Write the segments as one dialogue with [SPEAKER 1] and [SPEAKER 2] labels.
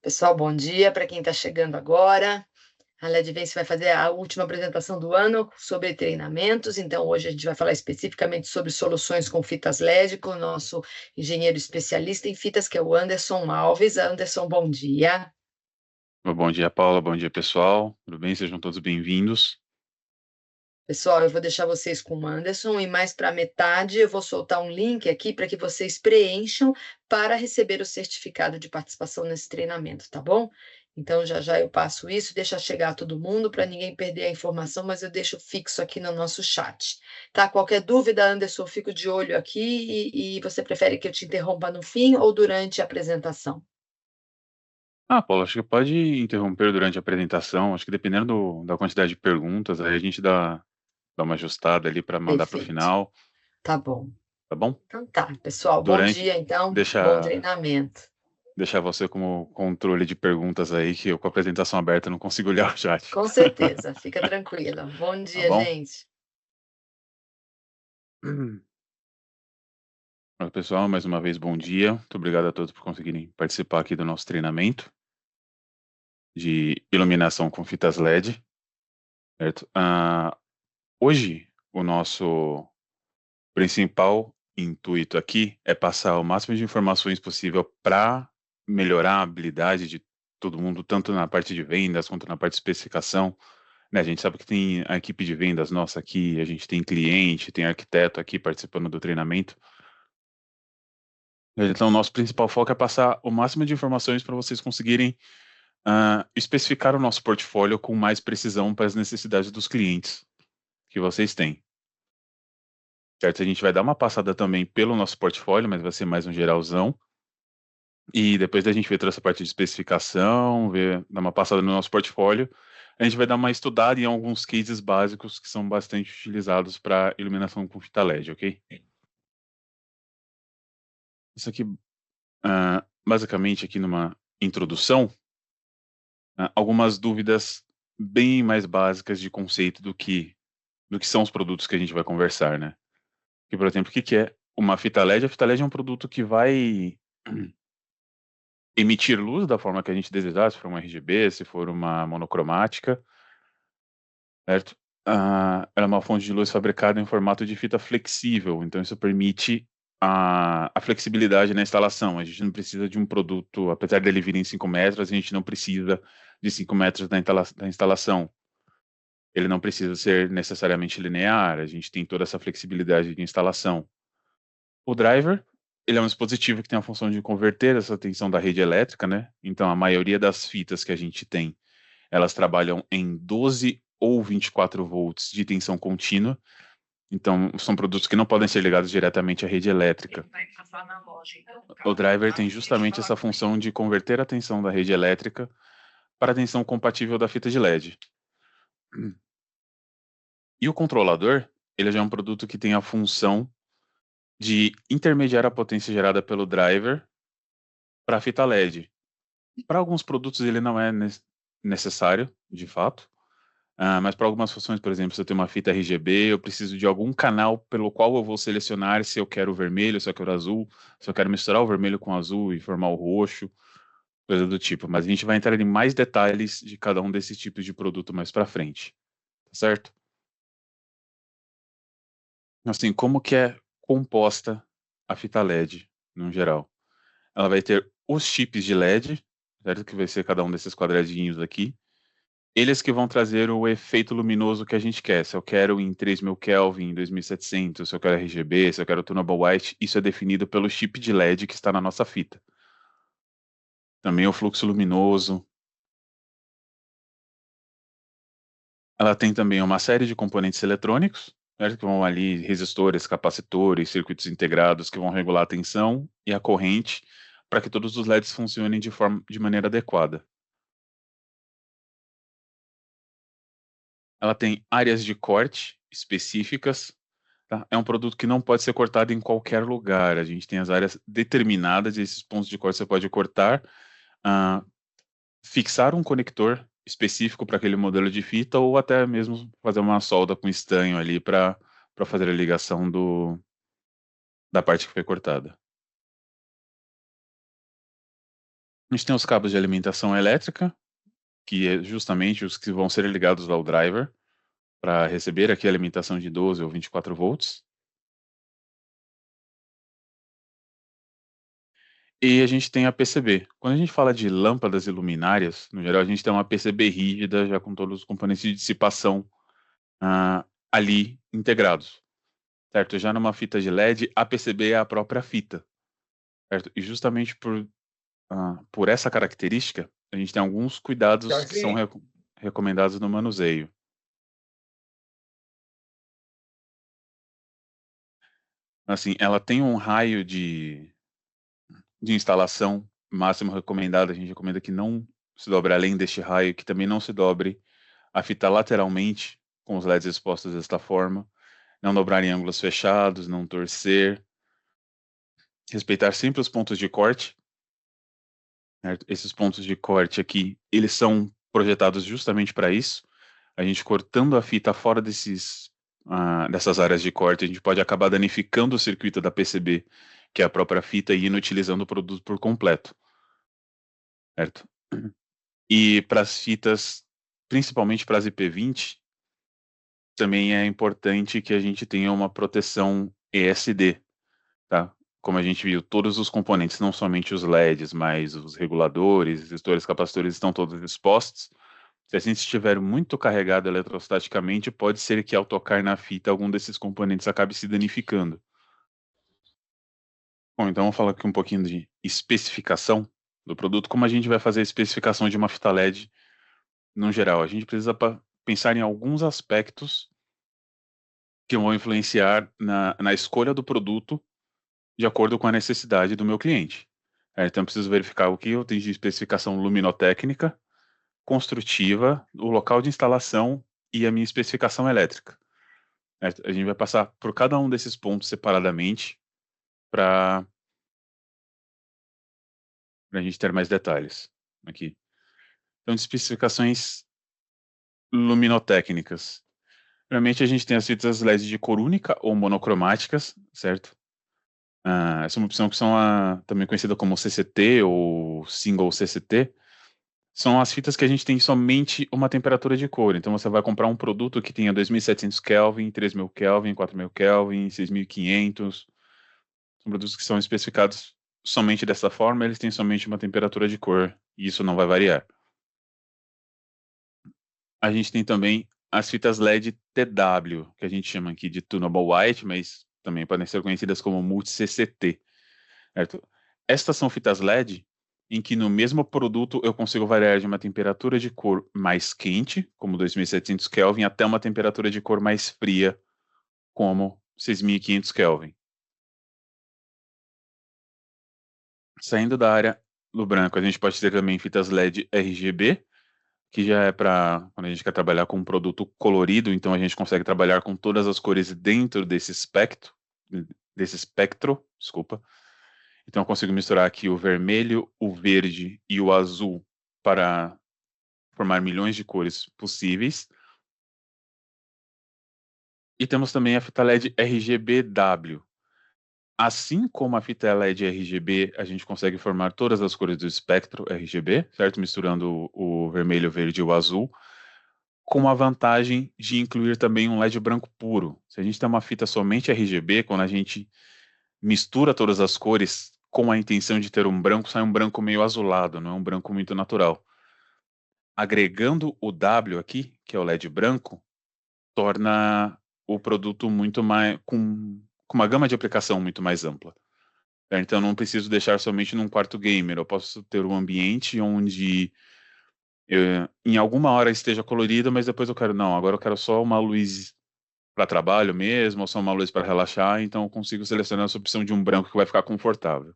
[SPEAKER 1] Pessoal, bom dia para quem está chegando agora. A LEDVense vai fazer a última apresentação do ano sobre treinamentos, então hoje a gente vai falar especificamente sobre soluções com fitas LED com o nosso engenheiro especialista em fitas, que é o Anderson Alves. Anderson, bom dia.
[SPEAKER 2] Bom dia, Paula. Bom dia, pessoal. Tudo bem? Sejam todos bem-vindos.
[SPEAKER 1] Pessoal, eu vou deixar vocês com o Anderson e mais para a metade eu vou soltar um link aqui para que vocês preencham para receber o certificado de participação nesse treinamento, tá bom? Então já já eu passo isso, deixa chegar todo mundo para ninguém perder a informação, mas eu deixo fixo aqui no nosso chat. Tá? Qualquer dúvida, Anderson, eu fico de olho aqui e você prefere que eu te interrompa no fim ou durante a apresentação?
[SPEAKER 2] Paula, acho que pode interromper durante a apresentação. Acho que dependendo da quantidade de perguntas, aí a gente dá uma ajustada ali para mandar para o
[SPEAKER 1] Perfeito.
[SPEAKER 2] final,
[SPEAKER 1] Tá bom.
[SPEAKER 2] tá bom?
[SPEAKER 1] Então tá, pessoal, bom
[SPEAKER 2] Durante,
[SPEAKER 1] dia então, bom
[SPEAKER 2] deixar,
[SPEAKER 1] treinamento.
[SPEAKER 2] deixar você como controle de perguntas aí, que eu com a apresentação aberta não consigo olhar o chat.
[SPEAKER 1] Com certeza, fica tranquila. Bom
[SPEAKER 2] Tá
[SPEAKER 1] dia,
[SPEAKER 2] bom?
[SPEAKER 1] gente.
[SPEAKER 2] Olá, pessoal, mais uma vez, bom dia. Muito obrigado a todos por conseguirem participar aqui do nosso treinamento de iluminação com fitas LED, certo? Hoje, o nosso principal intuito aqui é passar o máximo de informações possível para melhorar a habilidade de todo mundo, tanto na parte de vendas quanto na parte de especificação, né? A gente sabe que tem a equipe de vendas nossa aqui, a gente tem cliente, tem arquiteto aqui participando do treinamento. Então, o nosso principal foco é passar o máximo de informações para vocês conseguirem especificar o nosso portfólio com mais precisão para as necessidades dos clientes que vocês têm. Certo? A gente vai dar uma passada também pelo nosso portfólio, mas vai ser mais um geralzão. E depois da gente ver toda essa parte de especificação, dar uma passada no nosso portfólio, a gente vai dar uma estudada em alguns cases básicos que são bastante utilizados para iluminação com fita LED, ok? Isso aqui, basicamente, aqui numa introdução, algumas dúvidas bem mais básicas de conceito do que são os produtos que a gente vai conversar, né? Que, por exemplo, o que que é uma fita LED? A fita LED é um produto que vai emitir luz da forma que a gente desejar, se for uma RGB, se for uma monocromática, certo? Ela é uma fonte de luz fabricada em formato de fita flexível, então isso permite a flexibilidade na instalação. A gente não precisa de um produto, apesar dele vir em 5 metros, a gente não precisa de 5 metros da instalação. Ele não precisa ser necessariamente linear, a gente tem toda essa flexibilidade de instalação. O driver, ele é um dispositivo que tem a função de converter essa tensão da rede elétrica, né? Então, a maioria das fitas que a gente tem, elas trabalham em 12 ou 24 volts de tensão contínua. Então, são produtos que não podem ser ligados diretamente à rede elétrica. O driver tem justamente essa função de converter a tensão da rede elétrica para a tensão compatível da fita de LED. E o controlador, ele já é um produto que tem a função de intermediar a potência gerada pelo driver para a fita LED. Para alguns produtos ele não é necessário, de fato, mas para algumas funções, por exemplo, se eu tenho uma fita RGB, eu preciso de algum canal pelo qual eu vou selecionar se eu quero o vermelho, se eu quero o azul, se eu quero misturar o vermelho com o azul e formar o roxo, coisa do tipo. Mas a gente vai entrar em mais detalhes de cada um desses tipos de produto mais para frente, tá certo? Assim, como que é composta a fita LED, no geral? Ela vai ter os chips de LED, certo? Que vai ser cada um desses quadradinhos aqui. Eles que vão trazer o efeito luminoso que a gente quer. Se eu quero em 3000 Kelvin, em 2700, se eu quero RGB, se eu quero Tunable White, isso é definido pelo chip de LED que está na nossa fita. Também o fluxo luminoso. Ela tem também uma série de componentes eletrônicos, certo? Que vão ali, resistores, capacitores, circuitos integrados que vão regular a tensão e a corrente para que todos os LEDs funcionem de maneira adequada. Ela tem áreas de corte específicas, tá? É um produto que não pode ser cortado em qualquer lugar. A gente tem as áreas determinadas e esses pontos de corte você pode cortar, ah, fixar um conector específico para aquele modelo de fita ou até mesmo fazer uma solda com estanho ali para fazer a ligação da parte que foi cortada. A gente tem os cabos de alimentação elétrica, que é justamente os que vão ser ligados ao driver, para receber aqui a alimentação de 12 ou 24 volts. E a gente tem a PCB. Quando a gente fala de lâmpadas e luminárias, no geral a gente tem uma PCB rígida, já com todos os componentes de dissipação ali integrados, certo? Já numa fita de LED, a PCB é a própria fita, certo? E justamente por essa característica, a gente tem alguns cuidados que são recomendados no manuseio. Assim, ela tem um raio de instalação máximo recomendado, a gente recomenda que não se dobre além deste raio, que também não se dobre a fita lateralmente, com os LEDs expostos desta forma, não dobrar em ângulos fechados, não torcer, respeitar sempre os pontos de corte, certo? Esses pontos de corte aqui, eles são projetados justamente para isso. A gente cortando a fita fora dessas áreas de corte, a gente pode acabar danificando o circuito da PCB, que é a própria fita, e inutilizando o produto por completo, certo? E para as fitas, principalmente para as IP20, também é importante que a gente tenha uma proteção ESD, tá? Como a gente viu, todos os componentes, não somente os LEDs, mas os reguladores, resistores, capacitores, estão todos expostos. Se a gente estiver muito carregado eletrostaticamente, pode ser que ao tocar na fita, algum desses componentes acabe se danificando. Bom, então vamos falar aqui um pouquinho de especificação do produto. Como a gente vai fazer a especificação de uma fita LED no geral? A gente precisa pensar em alguns aspectos que vão influenciar na escolha do produto de acordo com a necessidade do meu cliente. Então, eu preciso verificar o que eu tenho de especificação luminotécnica, construtiva, o local de instalação e a minha especificação elétrica. A gente vai passar por cada um desses pontos separadamente para a gente ter mais detalhes aqui. Então, de especificações luminotécnicas. Primeiramente, a gente tem as fitas LED de cor única ou monocromáticas, certo? Essa é uma opção que são também conhecida como CCT ou Single CCT. São as fitas que a gente tem somente uma temperatura de cor. Então, você vai comprar um produto que tenha 2.700 Kelvin, 3.000 Kelvin, 4.000 Kelvin, 6.500. São produtos que são especificados somente dessa forma, eles têm somente uma temperatura de cor, e isso não vai variar. A gente tem também as fitas LED TW, que a gente chama aqui de Tunable White, mas também podem ser conhecidas como Multi-CCT, certo? Estas são fitas LED em que no mesmo produto eu consigo variar de uma temperatura de cor mais quente, como 2.700 Kelvin, até uma temperatura de cor mais fria, como 6.500 Kelvin. Saindo da área do branco, a gente pode ter também fitas LED RGB, que já é para quando a gente quer trabalhar com um produto colorido, então a gente consegue trabalhar com todas as cores dentro desse espectro, desculpa. Então eu consigo misturar aqui o vermelho, o verde e o azul para formar milhões de cores possíveis. E temos também a fita LED RGBW. Assim como a fita LED RGB, a gente consegue formar todas as cores do espectro RGB, certo? Misturando o vermelho, o verde e o azul, com a vantagem de incluir também um LED branco puro. Se a gente tem uma fita somente RGB, quando a gente mistura todas as cores com a intenção de ter um branco, sai um branco meio azulado, não é um branco muito natural. Agregando o W aqui, que é o LED branco, torna o produto muito mais com uma gama de aplicação muito mais ampla. Então eu não preciso deixar somente num quarto gamer, eu posso ter um ambiente onde em alguma hora esteja colorido, mas depois eu quero, não, agora eu quero só uma luz para trabalho mesmo, ou só uma luz para relaxar, então eu consigo selecionar essa opção de um branco que vai ficar confortável.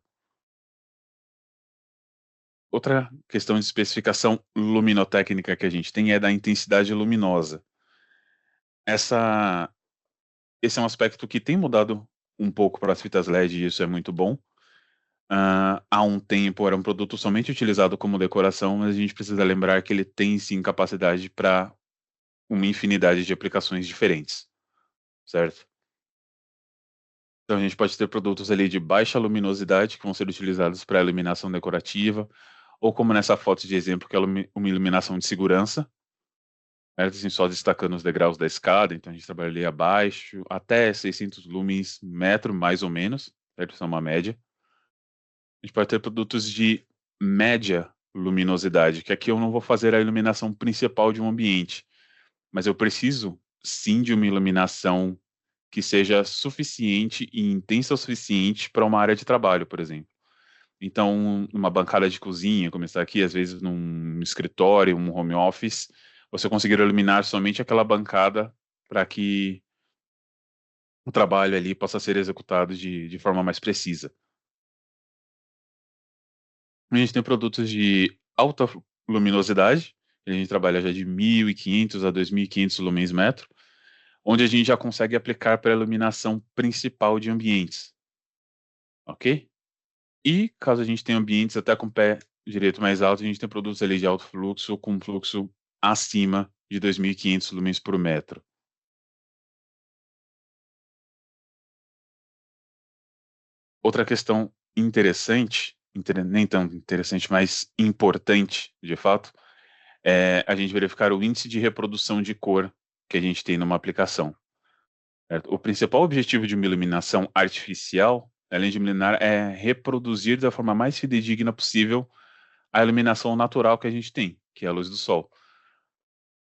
[SPEAKER 2] Outra questão de especificação luminotécnica que a gente tem é da intensidade luminosa. Esse é um aspecto que tem mudado um pouco para as fitas LED e isso é muito bom. Há um tempo era um produto somente utilizado como decoração, mas a gente precisa lembrar que ele tem sim capacidade para uma infinidade de aplicações diferentes, certo? Então a gente pode ter produtos ali de baixa luminosidade que vão ser utilizados para iluminação decorativa, ou como nessa foto de exemplo, que é uma iluminação de segurança, certo? Assim, só destacando os degraus da escada, então a gente trabalha ali abaixo, até 600 lumens metro, mais ou menos, certo? Isso é uma média. A gente pode ter produtos de média luminosidade, que aqui eu não vou fazer a iluminação principal de um ambiente, mas eu preciso sim de uma iluminação que seja suficiente e intensa o suficiente para uma área de trabalho, por exemplo. Então, numa bancada de cozinha, como está aqui, às vezes num escritório, um home office, você conseguir iluminar somente aquela bancada para que o trabalho ali possa ser executado de forma mais precisa. A gente tem produtos de alta luminosidade, a gente trabalha já de 1.500 a 2.500 lumens metro, onde a gente já consegue aplicar para a iluminação principal de ambientes, ok? E caso a gente tenha ambientes até com pé direito mais alto, a gente tem produtos ali de alto fluxo com fluxo acima de 2.500 lumens por metro. Outra questão interessante, nem tão interessante, mas importante, de fato, é a gente verificar o índice de reprodução de cor que a gente tem numa aplicação, certo? O principal objetivo de uma iluminação artificial, além de iluminar, é reproduzir da forma mais fidedigna possível a iluminação natural que a gente tem, que é a luz do sol.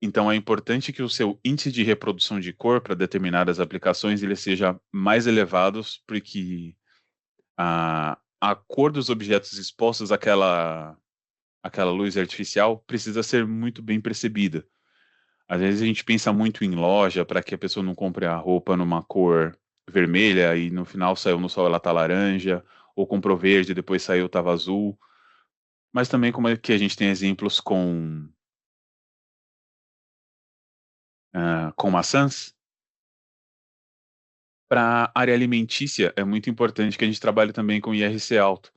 [SPEAKER 2] Então é importante que o seu índice de reprodução de cor para determinadas aplicações ele seja mais elevado, porque a cor dos objetos expostos àquela luz artificial precisa ser muito bem percebida. Às vezes a gente pensa muito em loja para que a pessoa não compre a roupa numa cor vermelha e no final saiu no sol ela tá laranja, ou comprou verde e depois saiu tava azul. Mas também como é que a gente tem exemplos com maçãs, para a área alimentícia é muito importante que a gente trabalhe também com IRC alto,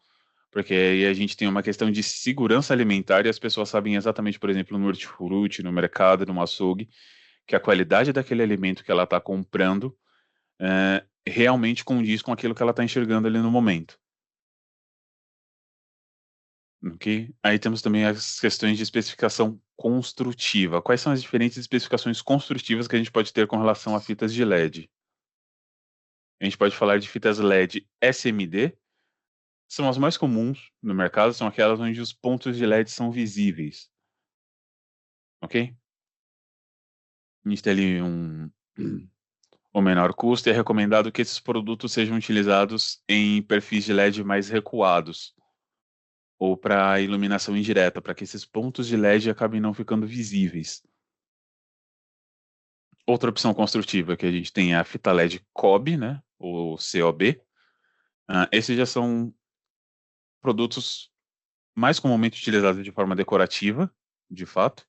[SPEAKER 2] porque aí a gente tem uma questão de segurança alimentar e as pessoas sabem exatamente, por exemplo, no hortifruti, no mercado, no açougue, que a qualidade daquele alimento que ela está comprando realmente condiz com aquilo que ela está enxergando ali no momento. Ok? Aí temos também as questões de especificação construtiva. Quais são as diferentes especificações construtivas que a gente pode ter com relação a fitas de LED? A gente pode falar de fitas LED SMD, são as mais comuns no mercado, são aquelas onde os pontos de LED são visíveis, ok? A gente tem ali o menor custo e é recomendado que esses produtos sejam utilizados em perfis de LED mais recuados ou para iluminação indireta, para que esses pontos de LED acabem não ficando visíveis. Outra opção construtiva que a gente tem é a fita LED COB, né, ou COB. Esses já são produtos mais comumente utilizados de forma decorativa, de fato.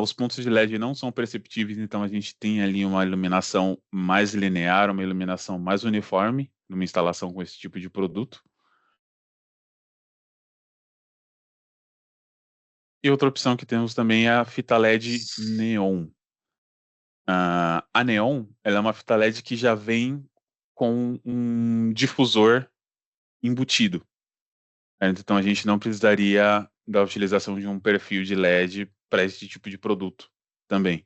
[SPEAKER 2] Os pontos de LED não são perceptíveis, então a gente tem ali uma iluminação mais linear, uma iluminação mais uniforme numa instalação com esse tipo de produto. E outra opção que temos também é a fita LED neon. A neon, ela é uma fita LED que já vem com um difusor embutido. Então a gente não precisaria da utilização de um perfil de LED para esse tipo de produto também.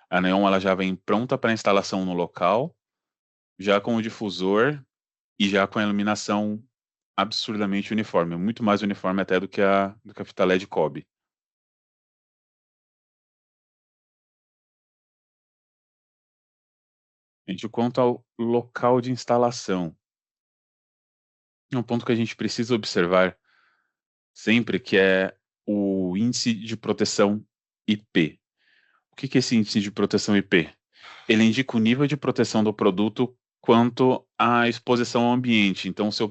[SPEAKER 2] A neon ela já vem pronta para instalação no local, já com o difusor e já com a iluminação absurdamente uniforme, muito mais uniforme até do que a fita LED COB. Gente, quanto ao local de instalação, é um ponto que a gente precisa observar sempre, que é o índice de proteção IP. O que é esse índice de proteção IP? Ele indica o nível de proteção do produto quanto à exposição ao ambiente. Então, se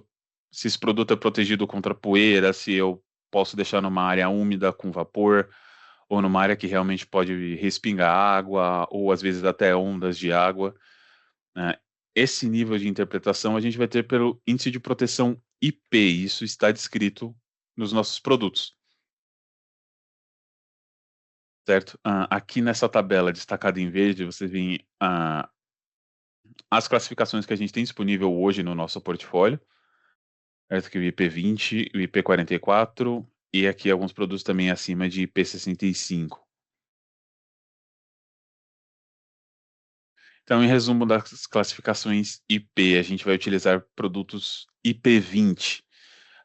[SPEAKER 2] esse produto é protegido contra poeira, se eu posso deixar numa área úmida com vapor, ou numa área que realmente pode respingar água, ou às vezes até ondas de água, né? Esse nível de interpretação a gente vai ter pelo índice de proteção IP. Isso está descrito nos nossos produtos, certo? Aqui nessa tabela destacada em verde, você vê as classificações que a gente tem disponível hoje no nosso portfólio, certo? Que o IP20, o IP44 e aqui alguns produtos também acima de IP65. Então, em resumo das classificações IP, a gente vai utilizar produtos IP20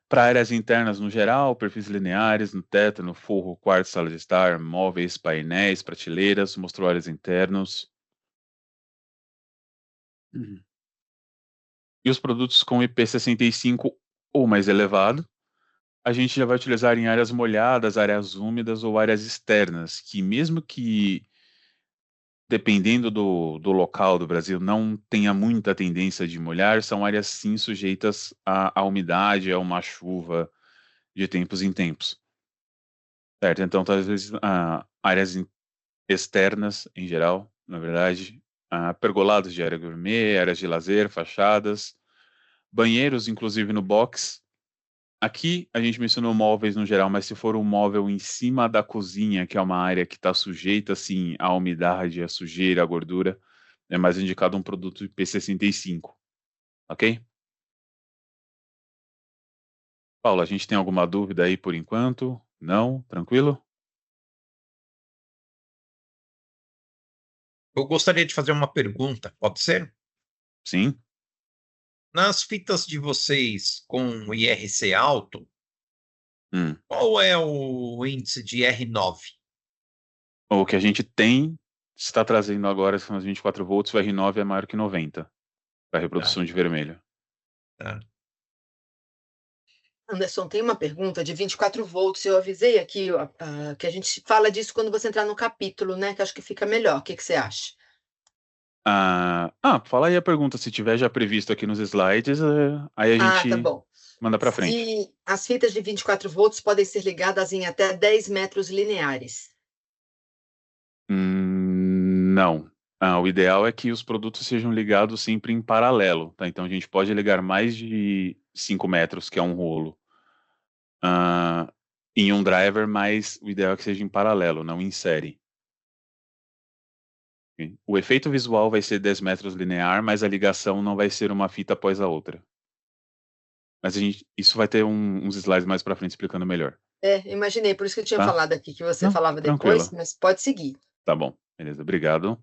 [SPEAKER 2] para áreas internas no geral, perfis lineares no teto, no forro, quarto, sala de estar, móveis, painéis, prateleiras, mostruários internos. Uhum. E os produtos com IP65 ou mais elevado, a gente já vai utilizar em áreas molhadas, áreas úmidas ou áreas externas, que mesmo que, dependendo do local do Brasil, não tenha muita tendência de molhar, são áreas sim sujeitas à umidade, a uma chuva de tempos em tempos. Certo? Então, talvez áreas externas, em geral, na verdade, pergolados de área gourmet, áreas de lazer, fachadas, banheiros, inclusive no box. Aqui a gente mencionou móveis no geral, mas se for um móvel em cima da cozinha, que é uma área que está sujeita, assim, à umidade, à sujeira, à gordura, é mais indicado um produto IP65, ok? Paula, a gente tem alguma dúvida aí por enquanto? Não? Tranquilo?
[SPEAKER 3] Eu gostaria de fazer uma pergunta, pode ser?
[SPEAKER 2] Sim?
[SPEAKER 3] Nas fitas de vocês com IRC alto,
[SPEAKER 2] Hum.
[SPEAKER 3] qual é o índice de R9?
[SPEAKER 2] O que a gente tem, está trazendo agora são as 24 volts, o R9 é maior que 90, para
[SPEAKER 3] Tá,
[SPEAKER 2] reprodução de vermelho.
[SPEAKER 3] tá.
[SPEAKER 1] Anderson, tem uma pergunta de 24 volts. Eu avisei aqui que a gente fala disso quando você entrar no capítulo, né? Que acho que fica melhor. O que que você acha?
[SPEAKER 2] Fala aí a pergunta, se tiver já previsto aqui nos slides, aí a
[SPEAKER 1] Ah, tá
[SPEAKER 2] gente
[SPEAKER 1] bom.
[SPEAKER 2] manda para frente.
[SPEAKER 1] Se as fitas de 24 volts podem ser ligadas em até 10 metros lineares.
[SPEAKER 2] Não. O ideal é que os produtos sejam ligados sempre em paralelo, tá? Então a gente pode ligar mais de 5 metros, que é um rolo, ah, em um driver, mas o ideal é que seja em paralelo, não em série. Ok? O efeito visual vai ser 10 metros linear, mas a ligação não vai ser uma fita após a outra. Mas isso vai ter uns slides mais para frente explicando melhor,
[SPEAKER 1] Imaginei, por isso que eu tinha
[SPEAKER 2] tá?
[SPEAKER 1] falado aqui que você
[SPEAKER 2] Não,
[SPEAKER 1] falava depois,
[SPEAKER 2] tranquilo.
[SPEAKER 1] mas pode seguir.
[SPEAKER 2] Tá bom, beleza, obrigado.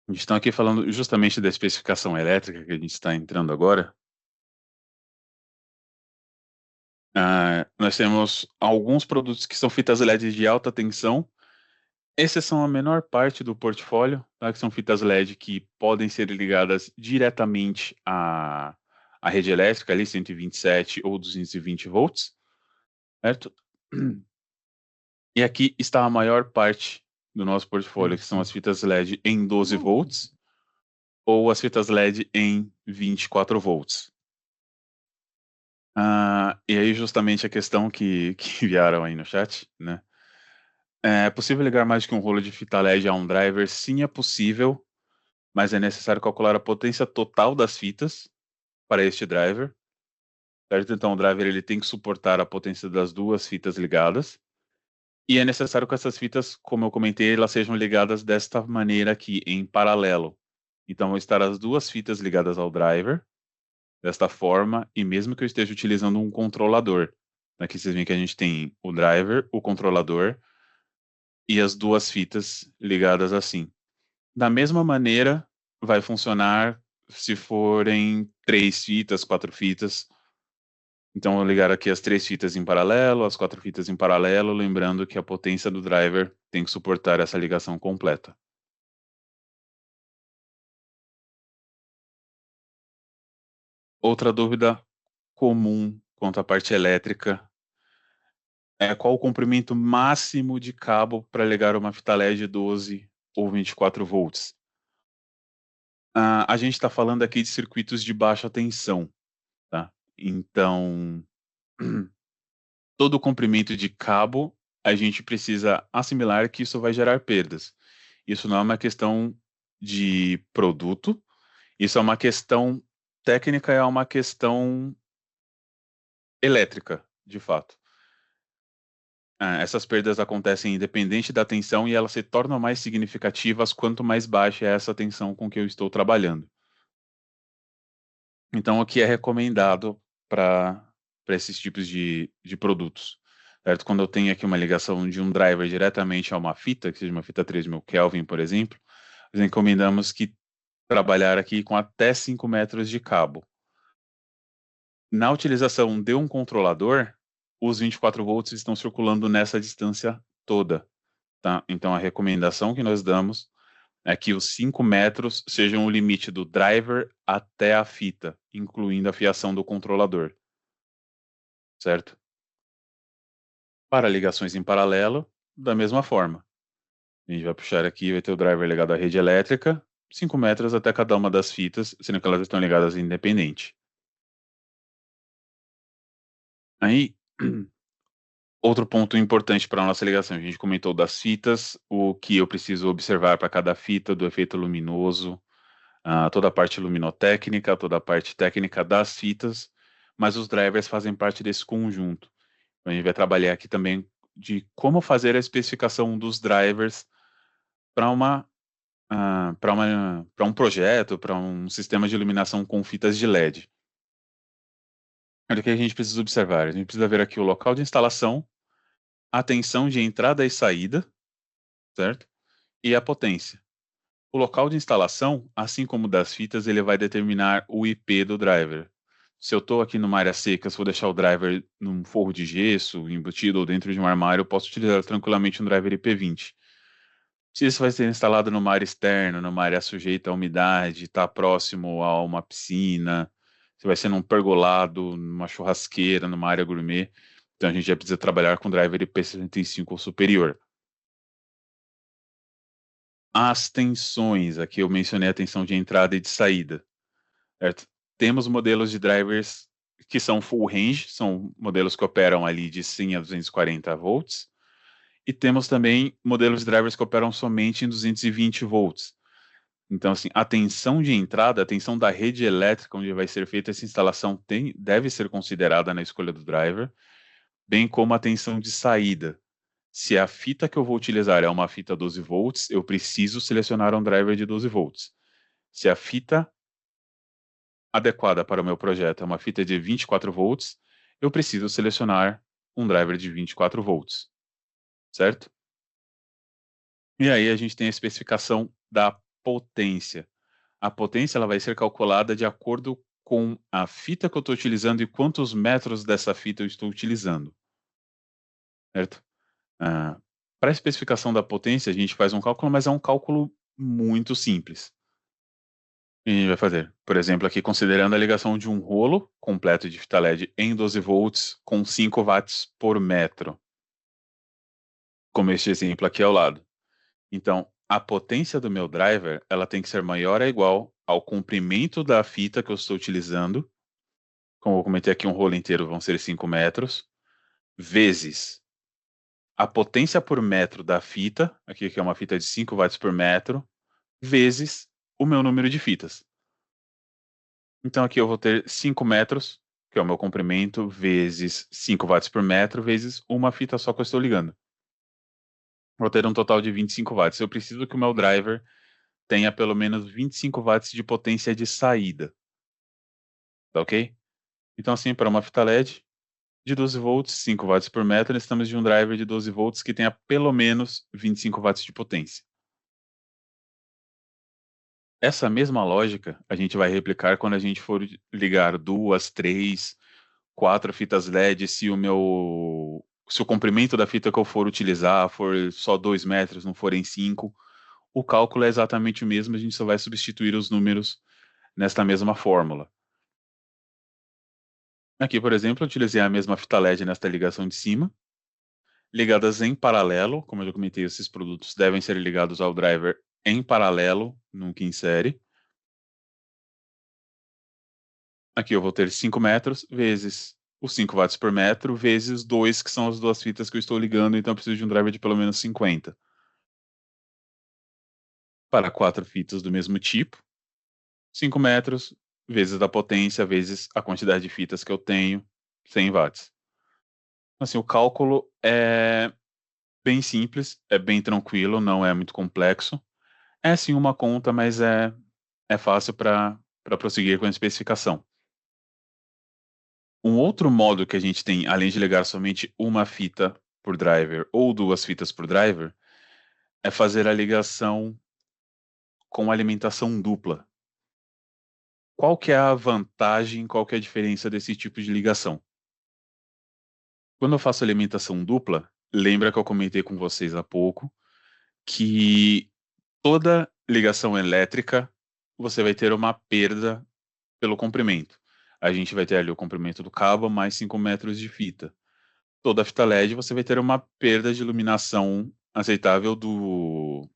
[SPEAKER 2] A gente está aqui falando justamente da especificação elétrica que a gente está entrando agora. Nós temos alguns produtos que são fitas LED de alta tensão. Esses são a menor parte do portfólio, tá? Que são fitas LED que podem ser ligadas diretamente à rede elétrica, ali 127 ou 220 volts, certo? E aqui está a maior parte do nosso portfólio, que são as fitas LED em 12 volts ou as fitas LED em 24 volts. E aí justamente a questão que enviaram aí no chat, né? É possível ligar mais que um rolo de fita LED a um driver? Sim, é possível, mas é necessário calcular a potência total das fitas para este driver, certo? Então o driver ele tem que suportar a potência das duas fitas ligadas, e é necessário que essas fitas, como eu comentei, elas sejam ligadas desta maneira aqui, em paralelo. Então vão estar as duas fitas ligadas ao driver, desta forma, e mesmo que eu esteja utilizando um controlador, aqui vocês veem que a gente tem o driver, o controlador e as duas fitas ligadas assim. Da mesma maneira, vai funcionar se forem 3 fitas, 4 fitas. Então, eu ligar aqui as 3 fitas em paralelo, as 4 fitas em paralelo, lembrando que a potência do driver tem que suportar essa ligação completa. Outra dúvida comum quanto à parte elétrica é qual o comprimento máximo de cabo para ligar uma fita LED 12 ou 24 volts. A gente está falando aqui de circuitos de baixa tensão, tá? Então, todo o comprimento de cabo, a gente precisa assimilar que isso vai gerar perdas. Isso não é uma questão de produto, isso é uma questão técnica, é uma questão elétrica, de fato. Essas perdas acontecem independente da tensão e elas se tornam mais significativas quanto mais baixa é essa tensão com que eu estou trabalhando. Então, o que é recomendado para para esses tipos de produtos. Certo? Quando eu tenho aqui uma ligação de um driver diretamente a uma fita, que seja uma fita 3000 Kelvin, por exemplo, nós encomendamos que trabalhar aqui com até 5 metros de cabo. Na utilização de um controlador, os 24 volts estão circulando nessa distância toda, tá? Então, a recomendação que nós damos é que os 5 metros sejam o limite do driver até a fita, incluindo a fiação do controlador, certo? Para ligações em paralelo, da mesma forma. A gente vai puxar aqui, vai ter o driver ligado à rede elétrica, 5 metros até cada uma das fitas, sendo que elas estão ligadas independente. Aí, outro ponto importante para a nossa ligação, a gente comentou das fitas, o que eu preciso observar para cada fita, do efeito luminoso, toda a parte luminotécnica, toda a parte técnica das fitas, mas os drivers fazem parte desse conjunto. Então, a gente vai trabalhar aqui também de como fazer a especificação dos drivers para para um projeto, para um sistema de iluminação com fitas de LED. Olha o que a gente precisa observar. A gente precisa ver aqui o local de instalação, a tensão de entrada e saída, certo? E a potência. O local de instalação, assim como das fitas, ele vai determinar o IP do driver. Se eu estou aqui numa área seca, se vou deixar o driver num forro de gesso, embutido ou dentro de um armário, eu posso utilizar tranquilamente um driver IP20. Se isso vai ser instalado numa área externa, numa área sujeita à umidade, está próximo a uma piscina, se vai ser num pergolado, numa churrasqueira, numa área gourmet, então a gente já precisa trabalhar com driver IP65 ou superior. As tensões, aqui eu mencionei a tensão de entrada e de saída, certo? Temos modelos de drivers que são full range, são modelos que operam ali de 100 a 240 volts, e temos também modelos de drivers que operam somente em 220 volts. Então, assim, a tensão de entrada, a tensão da rede elétrica onde vai ser feita essa instalação deve ser considerada na escolha do driver, bem como a tensão de saída. Se a fita que eu vou utilizar é uma fita 12 volts, eu preciso selecionar um driver de 12 volts. Se a fita adequada para o meu projeto é uma fita de 24 volts, eu preciso selecionar um driver de 24 volts, certo? E aí a gente tem a especificação da potência. A potência ela vai ser calculada de acordo com a fita que eu estou utilizando e quantos metros dessa fita eu estou utilizando, certo? Para a especificação da potência, a gente faz um cálculo, mas é um cálculo muito simples. A gente vai fazer, por exemplo, aqui considerando a ligação de um rolo completo de fita LED em 12 volts com 5 watts por metro, como este exemplo aqui ao lado. Então, a potência do meu driver, ela tem que ser maior ou igual ao comprimento da fita que eu estou utilizando, como eu comentei aqui, um rolo inteiro vão ser 5 metros, vezes a potência por metro da fita, aqui que é uma fita de 5 watts por metro, vezes o meu número de fitas. Então aqui eu vou ter 5 metros, que é o meu comprimento, vezes 5 watts por metro, vezes uma fita só que eu estou ligando. Vou ter um total de 25 watts. Eu preciso que o meu driver tenha pelo menos 25 watts de potência de saída. Tá ok? Então assim, para uma fita LED de 12 volts, 5 watts por metro, necessitamos de um driver de 12 volts que tenha pelo menos 25 watts de potência. Essa mesma lógica a gente vai replicar quando a gente for ligar 2, 3, 4 fitas LED, se o comprimento da fita que eu for utilizar for só 2 metros, não forem 5, o cálculo é exatamente o mesmo, a gente só vai substituir os números nesta mesma fórmula. Aqui, por exemplo, eu utilizei a mesma fita LED nesta ligação de cima, ligadas em paralelo, como eu já comentei, esses produtos devem ser ligados ao driver em paralelo, nunca em série. Aqui eu vou ter 5 metros vezes os 5 watts por metro, vezes 2, que são as duas fitas que eu estou ligando, então eu preciso de um driver de pelo menos 50. Para 4 fitas do mesmo tipo, 5 metros vezes a potência, vezes a quantidade de fitas que eu tenho, 100 watts. Assim, o cálculo é bem simples, é bem tranquilo, não é muito complexo. É sim uma conta, mas é, fácil para prosseguir com a especificação. Um outro modo que a gente tem, além de ligar somente uma fita por driver ou 2 fitas por driver, é fazer a ligação com alimentação dupla. Qual que é a vantagem, qual que é a diferença desse tipo de ligação? Quando eu faço alimentação dupla, lembra que eu comentei com vocês há pouco que toda ligação elétrica você vai ter uma perda pelo comprimento. A gente vai ter ali o comprimento do cabo mais 5 metros de fita. Toda fita LED você vai ter uma perda de iluminação aceitável do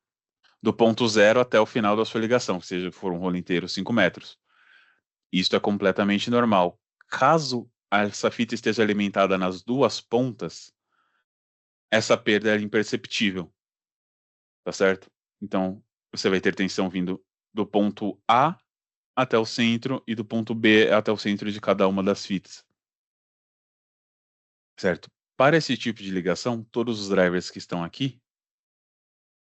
[SPEAKER 2] ponto zero até o final da sua ligação, que seja for um rolo inteiro 5 metros. Isso é completamente normal. Caso essa fita esteja alimentada nas duas pontas, essa perda é imperceptível, tá certo? Então, você vai ter tensão vindo do ponto A até o centro e do ponto B até o centro de cada uma das fitas, certo? Para esse tipo de ligação, todos os drivers que estão aqui,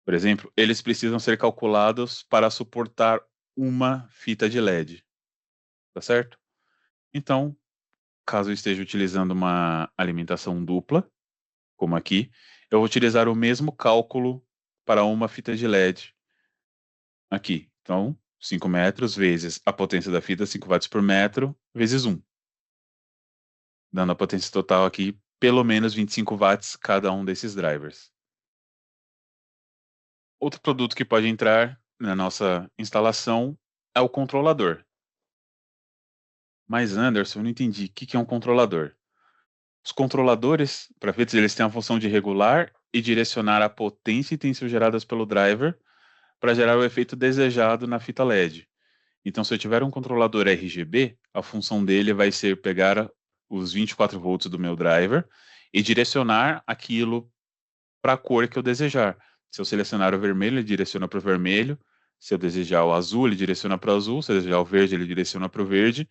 [SPEAKER 2] por exemplo, eles precisam ser calculados para suportar uma fita de LED, tá certo? Então, caso eu esteja utilizando uma alimentação dupla, como aqui, eu vou utilizar o mesmo cálculo para uma fita de LED aqui. Então, 5 metros vezes a potência da fita, 5 watts por metro, vezes 1, dando a potência total aqui, pelo menos 25 watts cada um desses drivers. Outro produto que pode entrar na nossa instalação é o controlador. Mas, Anderson, eu não entendi. O que é um controlador? Os controladores, para fitas, eles têm a função de regular e direcionar a potência e tensão geradas pelo driver para gerar o efeito desejado na fita LED. Então, se eu tiver um controlador RGB, a função dele vai ser pegar os 24 volts do meu driver e direcionar aquilo para a cor que eu desejar. Se eu selecionar o vermelho, ele direciona para o vermelho. Se eu desejar o azul, ele direciona para o azul. Se eu desejar o verde, ele direciona para o verde.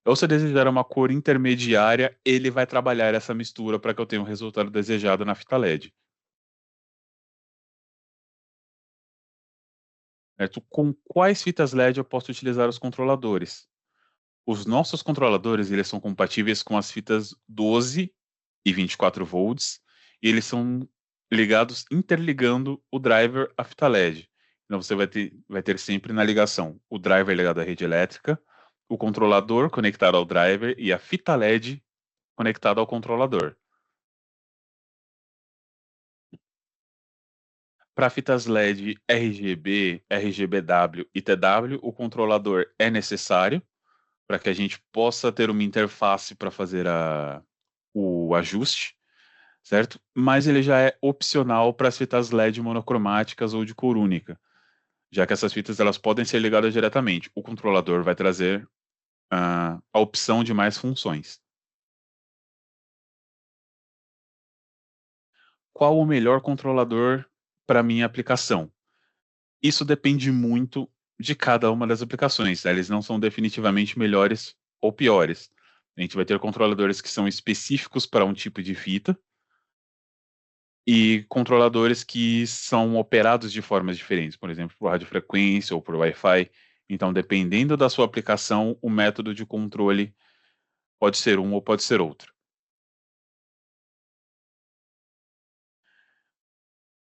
[SPEAKER 2] Ou se eu desejar uma cor intermediária, ele vai trabalhar essa mistura para que eu tenha o resultado desejado na fita LED. Certo? Com quais fitas LED eu posso utilizar os controladores? Os nossos controladores, eles são compatíveis com as fitas 12 e 24 volts, e eles são ligados interligando o driver à fita LED. Então você vai ter sempre na ligação o driver ligado à rede elétrica, o controlador conectado ao driver e a fita LED conectada ao controlador. Para fitas LED RGB, RGBW e TW, o controlador é necessário para que a gente possa ter uma interface para fazer o ajuste, certo? Mas ele já é opcional para as fitas LED monocromáticas ou de cor única, já que essas fitas elas podem ser ligadas diretamente. O controlador vai trazer a opção de mais funções. Qual o melhor controlador para minha aplicação? Isso depende muito de cada uma das aplicações, tá? Eles não são definitivamente melhores ou piores. A gente vai ter controladores que são específicos para um tipo de fita e controladores que são operados de formas diferentes, por exemplo, por radiofrequência ou por Wi-Fi. Então, dependendo da sua aplicação, o método de controle pode ser um ou pode ser outro.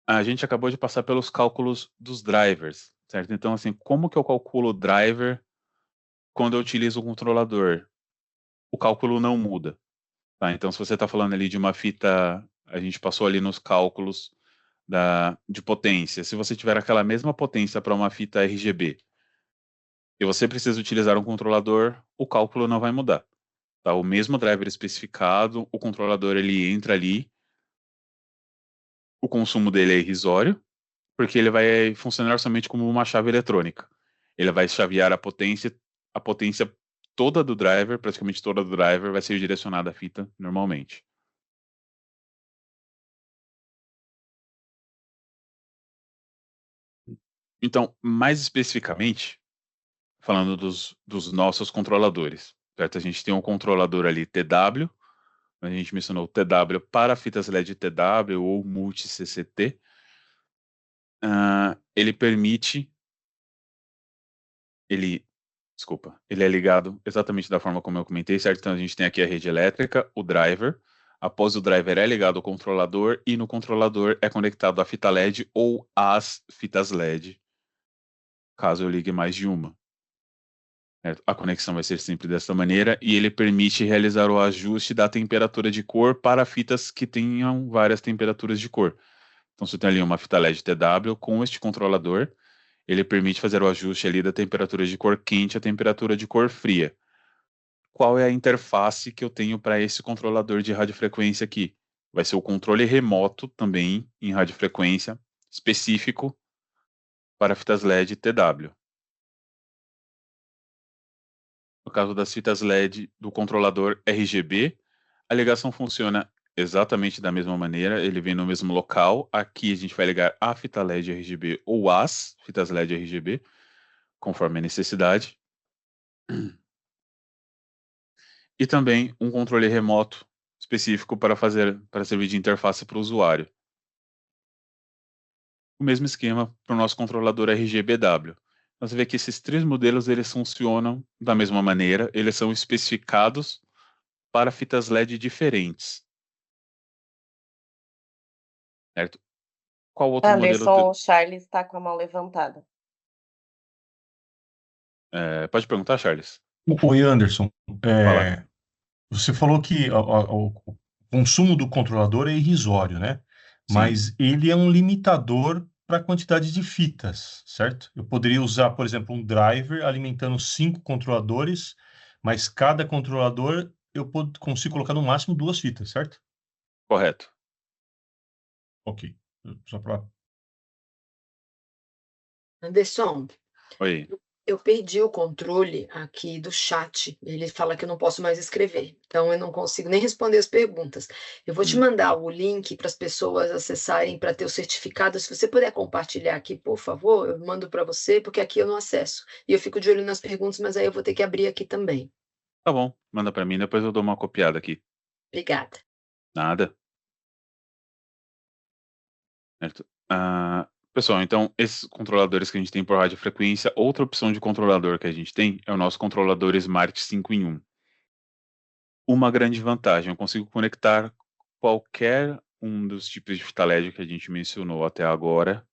[SPEAKER 2] A gente acabou de passar pelos cálculos dos drivers, certo? Então, assim, como que eu calculo o driver quando eu utilizo o controlador? O cálculo não muda, tá? Então, se você está falando ali de uma fita, a gente passou ali nos cálculos de potência. Se você tiver aquela mesma potência para uma fita RGB e você precisa utilizar um controlador, o cálculo não vai mudar, tá? O mesmo driver especificado, o controlador ele entra ali, o consumo dele é irrisório, porque ele vai funcionar somente como uma chave eletrônica. Ele vai chavear a potência toda do driver, praticamente toda do driver, vai ser direcionada à fita normalmente. Então, mais especificamente, falando dos nossos controladores, certo? A gente tem um controlador ali TW, a gente mencionou o TW para fitas LED TW ou multi-CCT. Ele permite, ele Desculpa. Ele é ligado exatamente da forma como eu comentei, certo? Então a gente tem aqui a rede elétrica, o driver. Após o driver é ligado ao controlador e no controlador é conectado a fita LED ou às fitas LED, caso eu ligue mais de uma. Certo? A conexão vai ser sempre dessa maneira e ele permite realizar o ajuste da temperatura de cor para fitas que tenham várias temperaturas de cor. Então, se eu tenho ali uma fita LED TW com este controlador, ele permite fazer o ajuste ali da temperatura de cor quente à temperatura de cor fria. Qual é a interface que eu tenho para esse controlador de radiofrequência aqui? Vai ser o controle remoto também em radiofrequência, específico para fitas LED TW. No caso das fitas LED do controlador RGB, a ligação funciona exatamente da mesma maneira, ele vem no mesmo local. Aqui a gente vai ligar a fita LED RGB ou as fitas LED RGB, conforme a necessidade. E também um controle remoto específico para servir de interface para o usuário. O mesmo esquema para o nosso controlador RGBW. Você vê que esses três modelos eles funcionam da mesma maneira, eles são especificados para fitas LED diferentes, certo? Qual outro modelo?
[SPEAKER 4] Anderson, o Charles está com a mão levantada.
[SPEAKER 2] Pode perguntar, Charles?
[SPEAKER 5] Oi, Anderson.
[SPEAKER 2] Fala.
[SPEAKER 5] Você falou que o consumo do controlador é irrisório, né?
[SPEAKER 2] Sim.
[SPEAKER 5] Mas ele é um limitador para a quantidade de fitas, certo? Eu poderia usar, por exemplo, um driver alimentando 5 controladores, mas cada controlador eu consigo colocar no máximo 2 fitas, certo?
[SPEAKER 2] Correto.
[SPEAKER 5] Ok. Só para...
[SPEAKER 1] Anderson,
[SPEAKER 2] Oi.
[SPEAKER 1] eu perdi o controle aqui do chat. Ele fala que eu não posso mais escrever, então eu não consigo nem responder as perguntas. Eu vou te mandar o link para as pessoas acessarem para ter o certificado. Se você puder compartilhar aqui, por favor, eu mando para você, porque aqui eu não acesso. E eu fico de olho nas perguntas, mas aí eu vou ter que abrir aqui também.
[SPEAKER 2] Tá bom, manda para mim, depois eu dou uma copiada aqui.
[SPEAKER 1] Obrigada.
[SPEAKER 2] Nada. Certo. Pessoal, então, esses controladores que a gente tem por radiofrequência, outra opção de controlador que a gente tem é o nosso controlador Smart 5 em 1. Uma grande vantagem, eu consigo conectar qualquer um dos tipos de fita LED que a gente mencionou até agora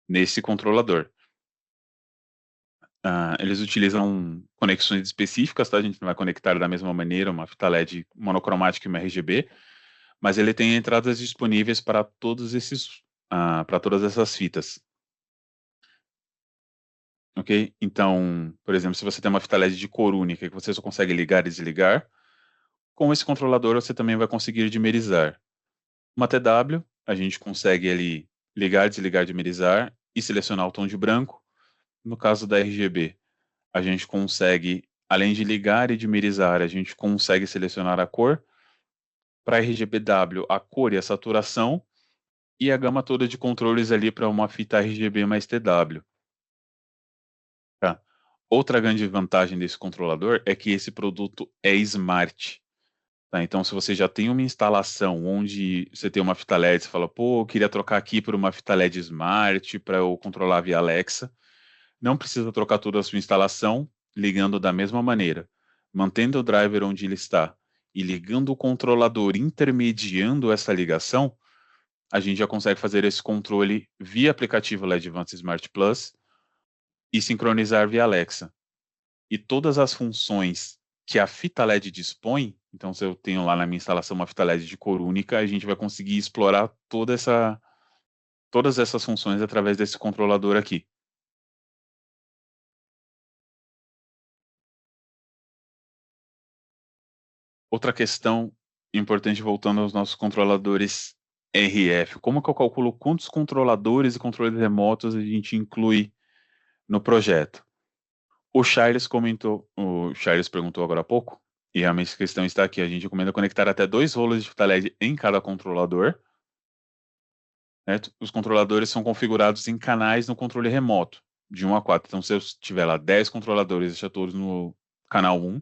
[SPEAKER 2] nesse controlador. Eles utilizam conexões específicas, tá? A gente não vai conectar da mesma maneira uma fita LED monocromática e uma RGB, mas ele tem entradas disponíveis para todas essas fitas. Ok? Então, por exemplo, se você tem uma fita LED de cor única que você só consegue ligar e desligar, com esse controlador você também vai conseguir dimerizar. Uma TW, a gente consegue ali ligar, desligar, dimerizar e selecionar o tom de branco. No caso da RGB, a gente consegue, além de ligar e dimerizar, a gente consegue selecionar a cor. Para RGBW, a cor e a saturação, e a gama toda de controles ali para uma fita RGB mais TW. Tá? Outra grande vantagem desse controlador é que esse produto é smart. Tá? Então, se você já tem uma instalação onde você tem uma fita LED, você fala, pô, eu queria trocar aqui por uma fita LED smart para eu controlar via Alexa, não precisa trocar toda a sua instalação ligando da mesma maneira, mantendo o driver onde ele está e ligando o controlador intermediando essa ligação, a gente já consegue fazer esse controle via aplicativo LED Advanced Smart Plus e sincronizar via Alexa. E todas as funções que a fita LED dispõe, então se eu tenho lá na minha instalação uma fita LED de cor única, a gente vai conseguir explorar todas essas funções através desse controlador aqui. Outra questão importante, voltando aos nossos controladores RF, como que eu calculo quantos controladores e controles remotos a gente inclui no projeto? O Charles perguntou agora há pouco, e realmente a questão está aqui, a gente recomenda conectar até 2 rolos de fita LED em cada controlador, certo? Os controladores são configurados em canais no controle remoto, de 1 a 4. Então, se eu tiver lá 10 controladores, deixar todos no canal 1,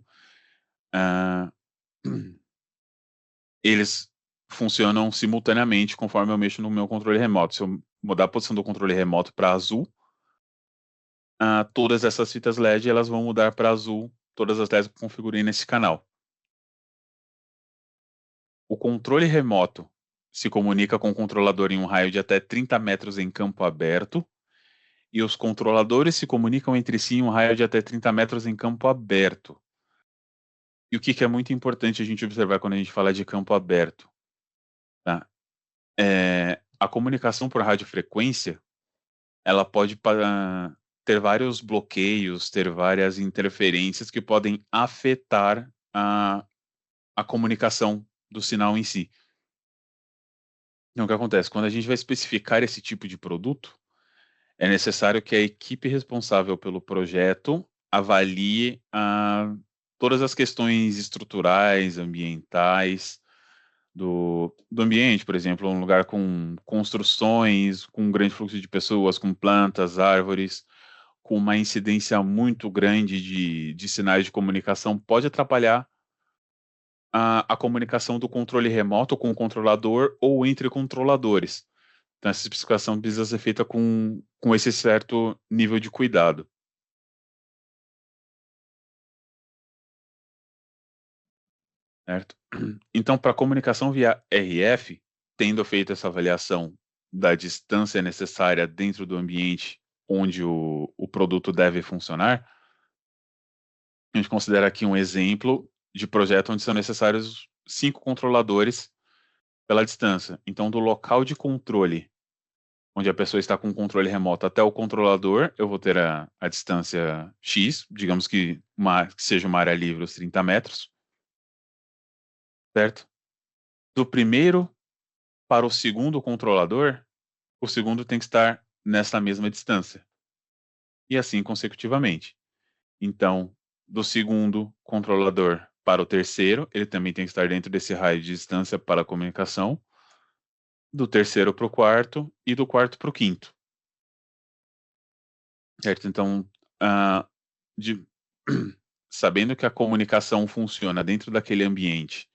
[SPEAKER 2] eles funcionam simultaneamente conforme eu mexo no meu controle remoto. Se eu mudar a posição do controle remoto para azul, todas essas fitas LED elas vão mudar para azul, todas as LEDs que eu configurei nesse canal. O controle remoto se comunica com o controlador em um raio de até 30 metros em campo aberto, e os controladores se comunicam entre si em um raio de até 30 metros em campo aberto. E o que é muito importante a gente observar quando a gente fala de campo aberto? Tá? A comunicação por radiofrequência, ela pode ter vários bloqueios, ter várias interferências que podem afetar a comunicação do sinal em si. Então, o que acontece? Quando a gente vai especificar esse tipo de produto, é necessário que a equipe responsável pelo projeto avalie todas as questões estruturais, ambientais, do ambiente, por exemplo, um lugar com construções, com um grande fluxo de pessoas, com plantas, árvores, com uma incidência muito grande de sinais de comunicação, pode atrapalhar a comunicação do controle remoto com o controlador ou entre controladores. Então, essa especificação precisa ser feita com esse certo nível de cuidado. Certo? Então, para comunicação via RF, tendo feito essa avaliação da distância necessária dentro do ambiente onde o produto deve funcionar, a gente considera aqui um exemplo de projeto onde são necessários 5 controladores pela distância. Então, do local de controle, onde a pessoa está com o controle remoto até o controlador, eu vou ter a distância X, digamos que seja uma área livre, os 30 metros, certo? Do primeiro para o segundo controlador, o segundo tem que estar nessa mesma distância. E assim consecutivamente. Então, do segundo controlador para o terceiro, ele também tem que estar dentro desse raio de distância para a comunicação, do terceiro para o quarto e do quarto para o quinto. Certo? Então, sabendo que a comunicação funciona dentro daquele ambiente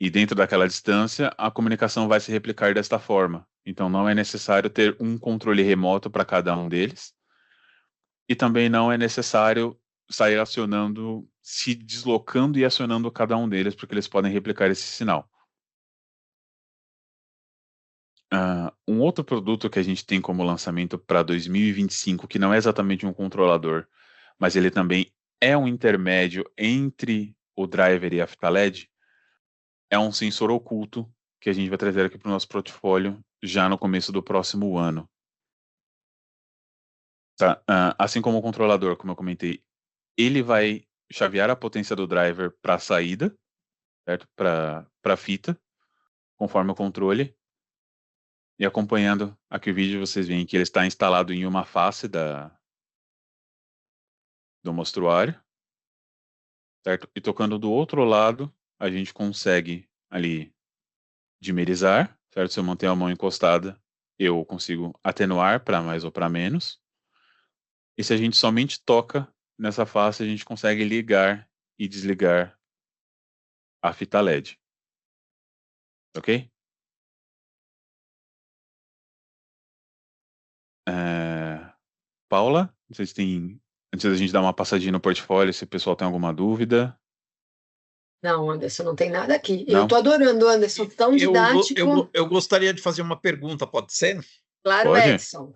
[SPEAKER 2] e dentro daquela distância, a comunicação vai se replicar desta forma. Então, não é necessário ter um controle remoto para cada um deles. E também não é necessário sair acionando, se deslocando e acionando cada um deles, porque eles podem replicar esse sinal. Um outro produto que a gente tem como lançamento para 2025, que não é exatamente um controlador, mas ele também é um intermédio entre o driver e a fita LED, é um sensor oculto que a gente vai trazer aqui para o nosso portfólio já no começo do próximo ano. Tá? Assim como o controlador, como eu comentei, ele vai chavear a potência do driver para a saída, certo? Para a fita, conforme o controle. E acompanhando aqui o vídeo, vocês veem que ele está instalado em uma face do mostruário, certo? E tocando do outro lado, a gente consegue ali dimerizar, certo? Se eu manter a mão encostada, eu consigo atenuar para mais ou para menos. E se a gente somente toca nessa face, a gente consegue ligar e desligar a fita LED. Ok? Paula, vocês têm, antes da gente dar uma passadinha no portfólio, se o pessoal tem alguma dúvida?
[SPEAKER 1] Não, Anderson, não tem nada aqui. Eu
[SPEAKER 2] Não?
[SPEAKER 1] estou adorando, Anderson, tão didático.
[SPEAKER 3] Eu gostaria de fazer uma pergunta, pode ser?
[SPEAKER 1] Claro,
[SPEAKER 2] Pode?
[SPEAKER 1] Edson.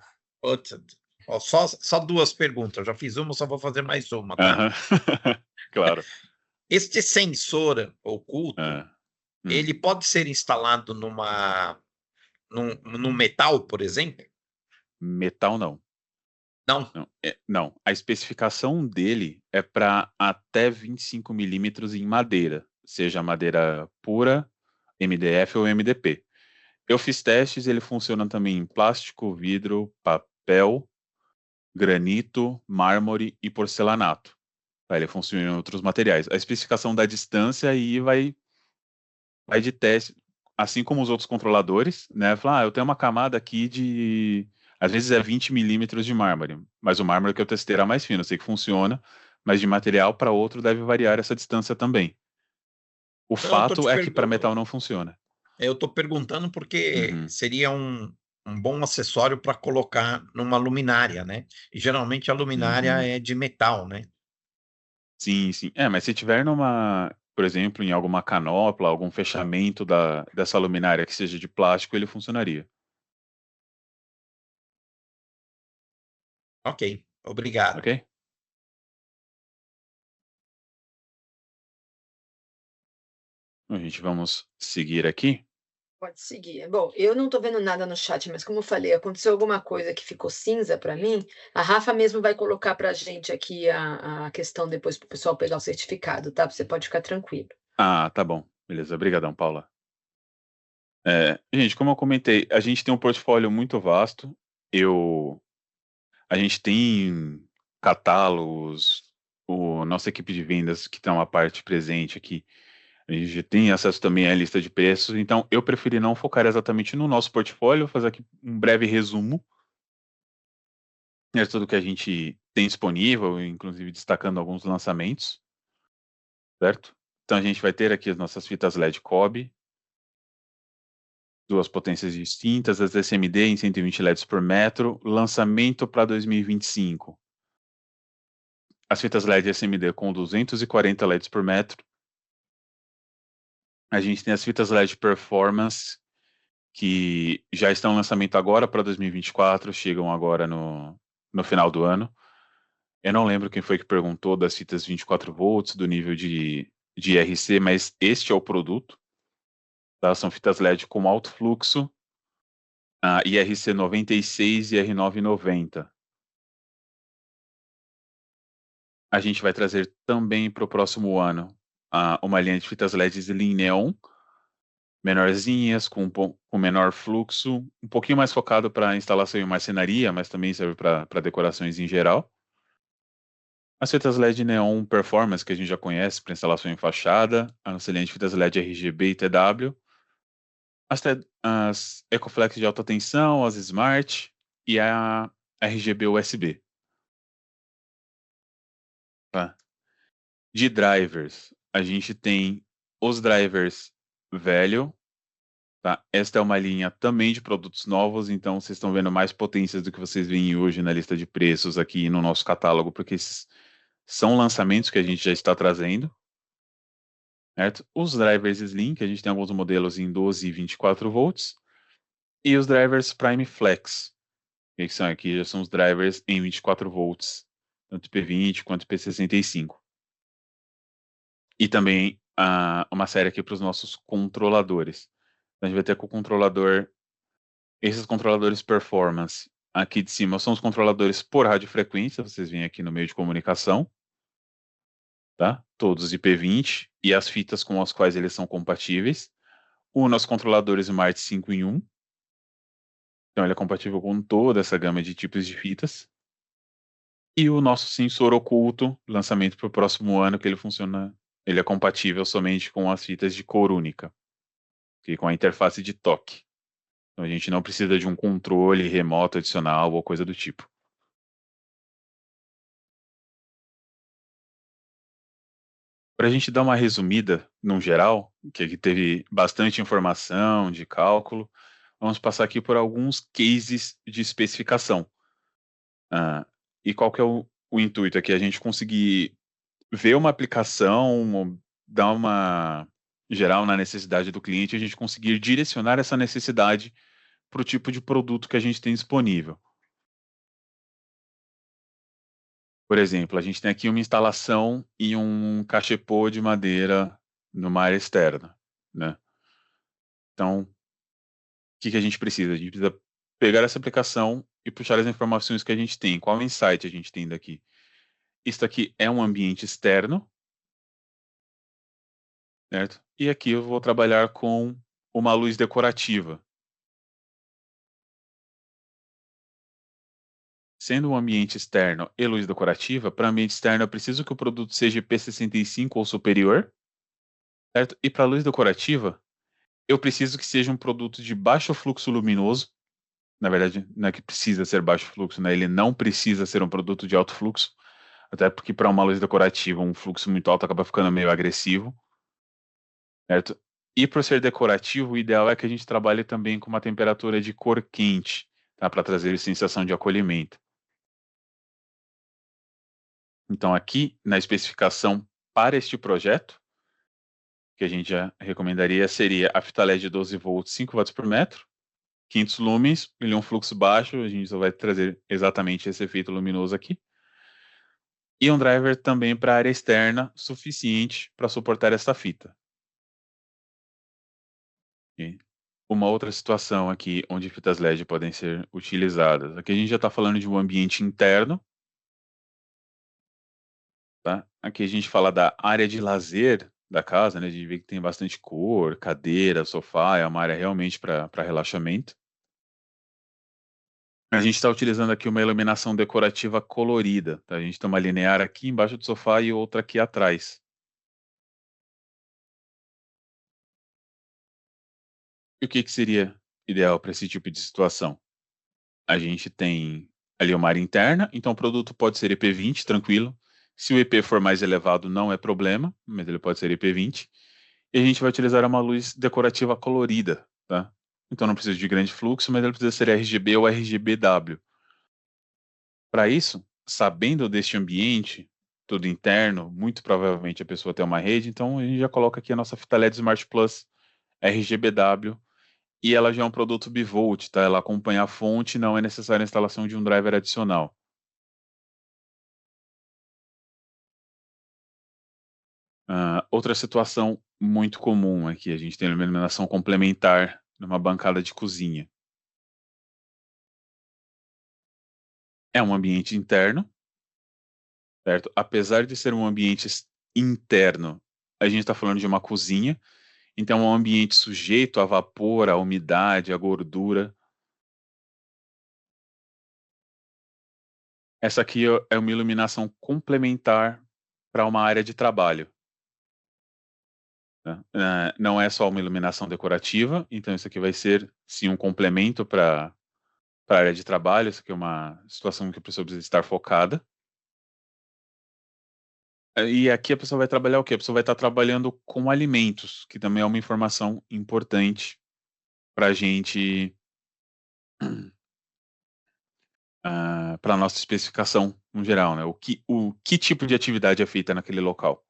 [SPEAKER 3] Ó, só 2 perguntas. Eu já fiz uma, só vou fazer mais uma, tá?
[SPEAKER 2] Aham. Claro.
[SPEAKER 3] Este sensor oculto, ele pode ser instalado num metal, por exemplo?
[SPEAKER 2] Metal não.
[SPEAKER 3] Não?
[SPEAKER 2] Não. A especificação dele é para até 25 milímetros em madeira, seja madeira pura, MDF ou MDP. Eu fiz testes, ele funciona também em plástico, vidro, papel, granito, mármore e porcelanato. Tá? Ele funciona em outros materiais. A especificação da distância aí vai de teste, assim como os outros controladores, né? Falar, eu tenho uma camada aqui de, às vezes é 20 milímetros de mármore, mas o mármore que eu testei era mais fino, eu sei que funciona, mas de material para outro deve variar essa distância também. O fato é que para metal não funciona.
[SPEAKER 3] Eu estou perguntando porque seria um bom acessório para colocar numa luminária, né? E geralmente a luminária é de metal, né?
[SPEAKER 2] Sim, sim. Mas se tiver por exemplo, em alguma canopla, algum fechamento dessa luminária que seja de plástico, ele funcionaria.
[SPEAKER 3] Ok, obrigado.
[SPEAKER 2] Ok? A gente vamos seguir aqui.
[SPEAKER 1] Pode seguir. Bom, eu não estou vendo nada no chat, mas como eu falei, aconteceu alguma coisa que ficou cinza para mim. A Rafa mesmo vai colocar para a gente aqui a questão depois para o pessoal pegar o certificado, tá? Você pode ficar tranquilo.
[SPEAKER 2] Ah, tá bom. Beleza. Obrigadão, Paula. Gente, como eu comentei, a gente tem um portfólio muito vasto. A gente tem catálogos, nossa equipe de vendas que tem uma parte presente aqui. A gente tem acesso também à lista de preços, então eu preferi não focar exatamente no nosso portfólio, vou fazer aqui um breve resumo de tudo que a gente tem disponível, inclusive destacando alguns lançamentos, certo? Então a gente vai ter aqui as nossas fitas LED COB, duas potências distintas, as SMD em 120 LEDs por metro, lançamento para 2025. As fitas LED SMD com 240 LEDs por metro. A gente tem as fitas LED Performance, que já estão em lançamento agora para 2024, chegam agora no final do ano. Eu não lembro quem foi que perguntou das fitas 24 volts, do nível de IRC, mas este é o produto. Tá? São fitas LED com alto fluxo, IRC 96 e R990. A gente vai trazer também para o próximo ano uma linha de fitas LEDs Slim Neon, menorzinhas, com menor fluxo, um pouquinho mais focado para instalação em marcenaria, mas também serve para decorações em geral. As fitas LED Neon Performance, que a gente já conhece para instalação em fachada, a nossa linha de fitas LED RGB e TW, as EcoFlex de alta tensão, as Smart e a RGB USB. Tá? De drivers, a gente tem os drivers velho, tá? Esta é uma linha também de produtos novos, então vocês estão vendo mais potências do que vocês veem hoje na lista de preços aqui no nosso catálogo, porque esses são lançamentos que a gente já está trazendo, certo? Os drivers Slim, que a gente tem alguns modelos em 12 e 24 volts, e os drivers Prime Flex, que são aqui, já são os drivers em 24 volts, tanto P20 quanto P65. E também uma série aqui para os nossos controladores. A gente vai ter com o controlador, esses controladores performance aqui de cima são os controladores por radiofrequência, vocês veem aqui no meio de comunicação, tá? Todos IP20 e as fitas com as quais eles são compatíveis. O nosso controlador Smart 5 em 1, então ele é compatível com toda essa gama de tipos de fitas. E o nosso sensor oculto, lançamento para o próximo ano, que ele é compatível somente com as fitas de cor única, que com a interface de toque. Então a gente não precisa de um controle remoto adicional ou coisa do tipo. Para a gente dar uma resumida, no geral, que aqui teve bastante informação de cálculo, vamos passar aqui por alguns cases de especificação. E qual que é o intuito aqui? A gente conseguir ver uma aplicação, dar uma geral na necessidade do cliente, a gente conseguir direcionar essa necessidade para o tipo de produto que a gente tem disponível. Por exemplo, a gente tem aqui uma instalação em um cachepô de madeira numa área externa, né? Então, o que a gente precisa? A gente precisa pegar essa aplicação e puxar as informações que a gente tem. Qual insight a gente tem daqui? Isso aqui é um ambiente externo, certo? E aqui eu vou trabalhar com uma luz decorativa. Sendo um ambiente externo e luz decorativa, para ambiente externo eu preciso que o produto seja IP65 ou superior, certo? E para luz decorativa, eu preciso que seja um produto de baixo fluxo luminoso. Na verdade, não é que precisa ser baixo fluxo, né? Ele não precisa ser um produto de alto fluxo, até porque para uma luz decorativa um fluxo muito alto acaba ficando meio agressivo, certo? E por ser decorativo, o ideal é que a gente trabalhe também com uma temperatura de cor quente, tá? Para trazer sensação de acolhimento. Então aqui na especificação para este projeto, que a gente já recomendaria seria a fita LED 12 volts, 5 watts por metro, 500 lumens, ele é um fluxo baixo, a gente só vai trazer exatamente esse efeito luminoso aqui. E um driver também para área externa, suficiente para suportar essa fita. E uma outra situação aqui, onde fitas LED podem ser utilizadas. Aqui a gente já está falando de um ambiente interno. Tá? Aqui a gente fala da área de lazer da casa, né? A gente vê que tem bastante cor, cadeira, sofá, é uma área realmente para relaxamento. A gente está utilizando aqui uma iluminação decorativa colorida, tá? A gente tem uma linear aqui embaixo do sofá e outra aqui atrás. E o que seria ideal para esse tipo de situação? A gente tem ali uma área interna, então o produto pode ser IP20, tranquilo. Se o IP for mais elevado, não é problema, mas ele pode ser IP20. E a gente vai utilizar uma luz decorativa colorida, tá? Então não precisa de grande fluxo, mas ele precisa ser RGB ou RGBW. Para isso, sabendo deste ambiente, tudo interno, muito provavelmente a pessoa tem uma rede, então a gente já coloca aqui a nossa fita LED Smart Plus RGBW, e ela já é um produto bivolt, tá? Ela acompanha a fonte, não é necessária a instalação de um driver adicional. Outra situação muito comum aqui, a gente tem uma iluminação complementar numa bancada de cozinha. É um ambiente interno, certo? Apesar de ser um ambiente interno, a gente está falando de uma cozinha, então é um ambiente sujeito a vapor, a umidade, a gordura. Essa aqui é uma iluminação complementar para uma área de trabalho. Né? Não é só uma iluminação decorativa, então isso aqui vai ser, sim, um complemento para a área de trabalho. Isso aqui é uma situação que a pessoa precisa estar focada. E aqui a pessoa vai trabalhar o quê? A pessoa vai estar trabalhando com alimentos, que também é uma informação importante para a gente, para a nossa especificação no geral, né? O que tipo de atividade é feita naquele local.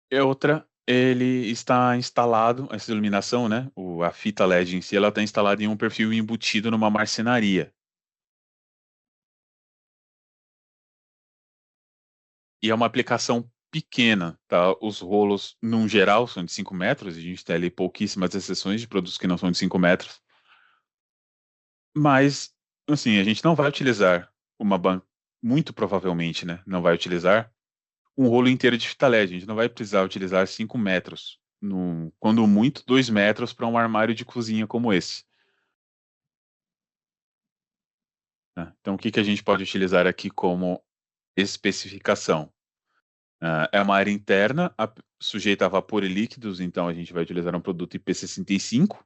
[SPEAKER 2] E outra, ele está instalado, essa iluminação, né? A fita LED em si, ela está instalada em um perfil embutido numa marcenaria. E é uma aplicação pequena, tá? Os rolos, num geral, são de 5 metros, a gente tem ali pouquíssimas exceções de produtos que não são de 5 metros. Mas, assim, a gente não vai utilizar muito provavelmente, né? Não vai utilizar um rolo inteiro de fita LED. A gente não vai precisar utilizar 5 metros, quando muito, 2 metros para um armário de cozinha como esse. Né? Então, o que a gente pode utilizar aqui como especificação? É uma área interna sujeita a vapor e líquidos, então a gente vai utilizar um produto IP65.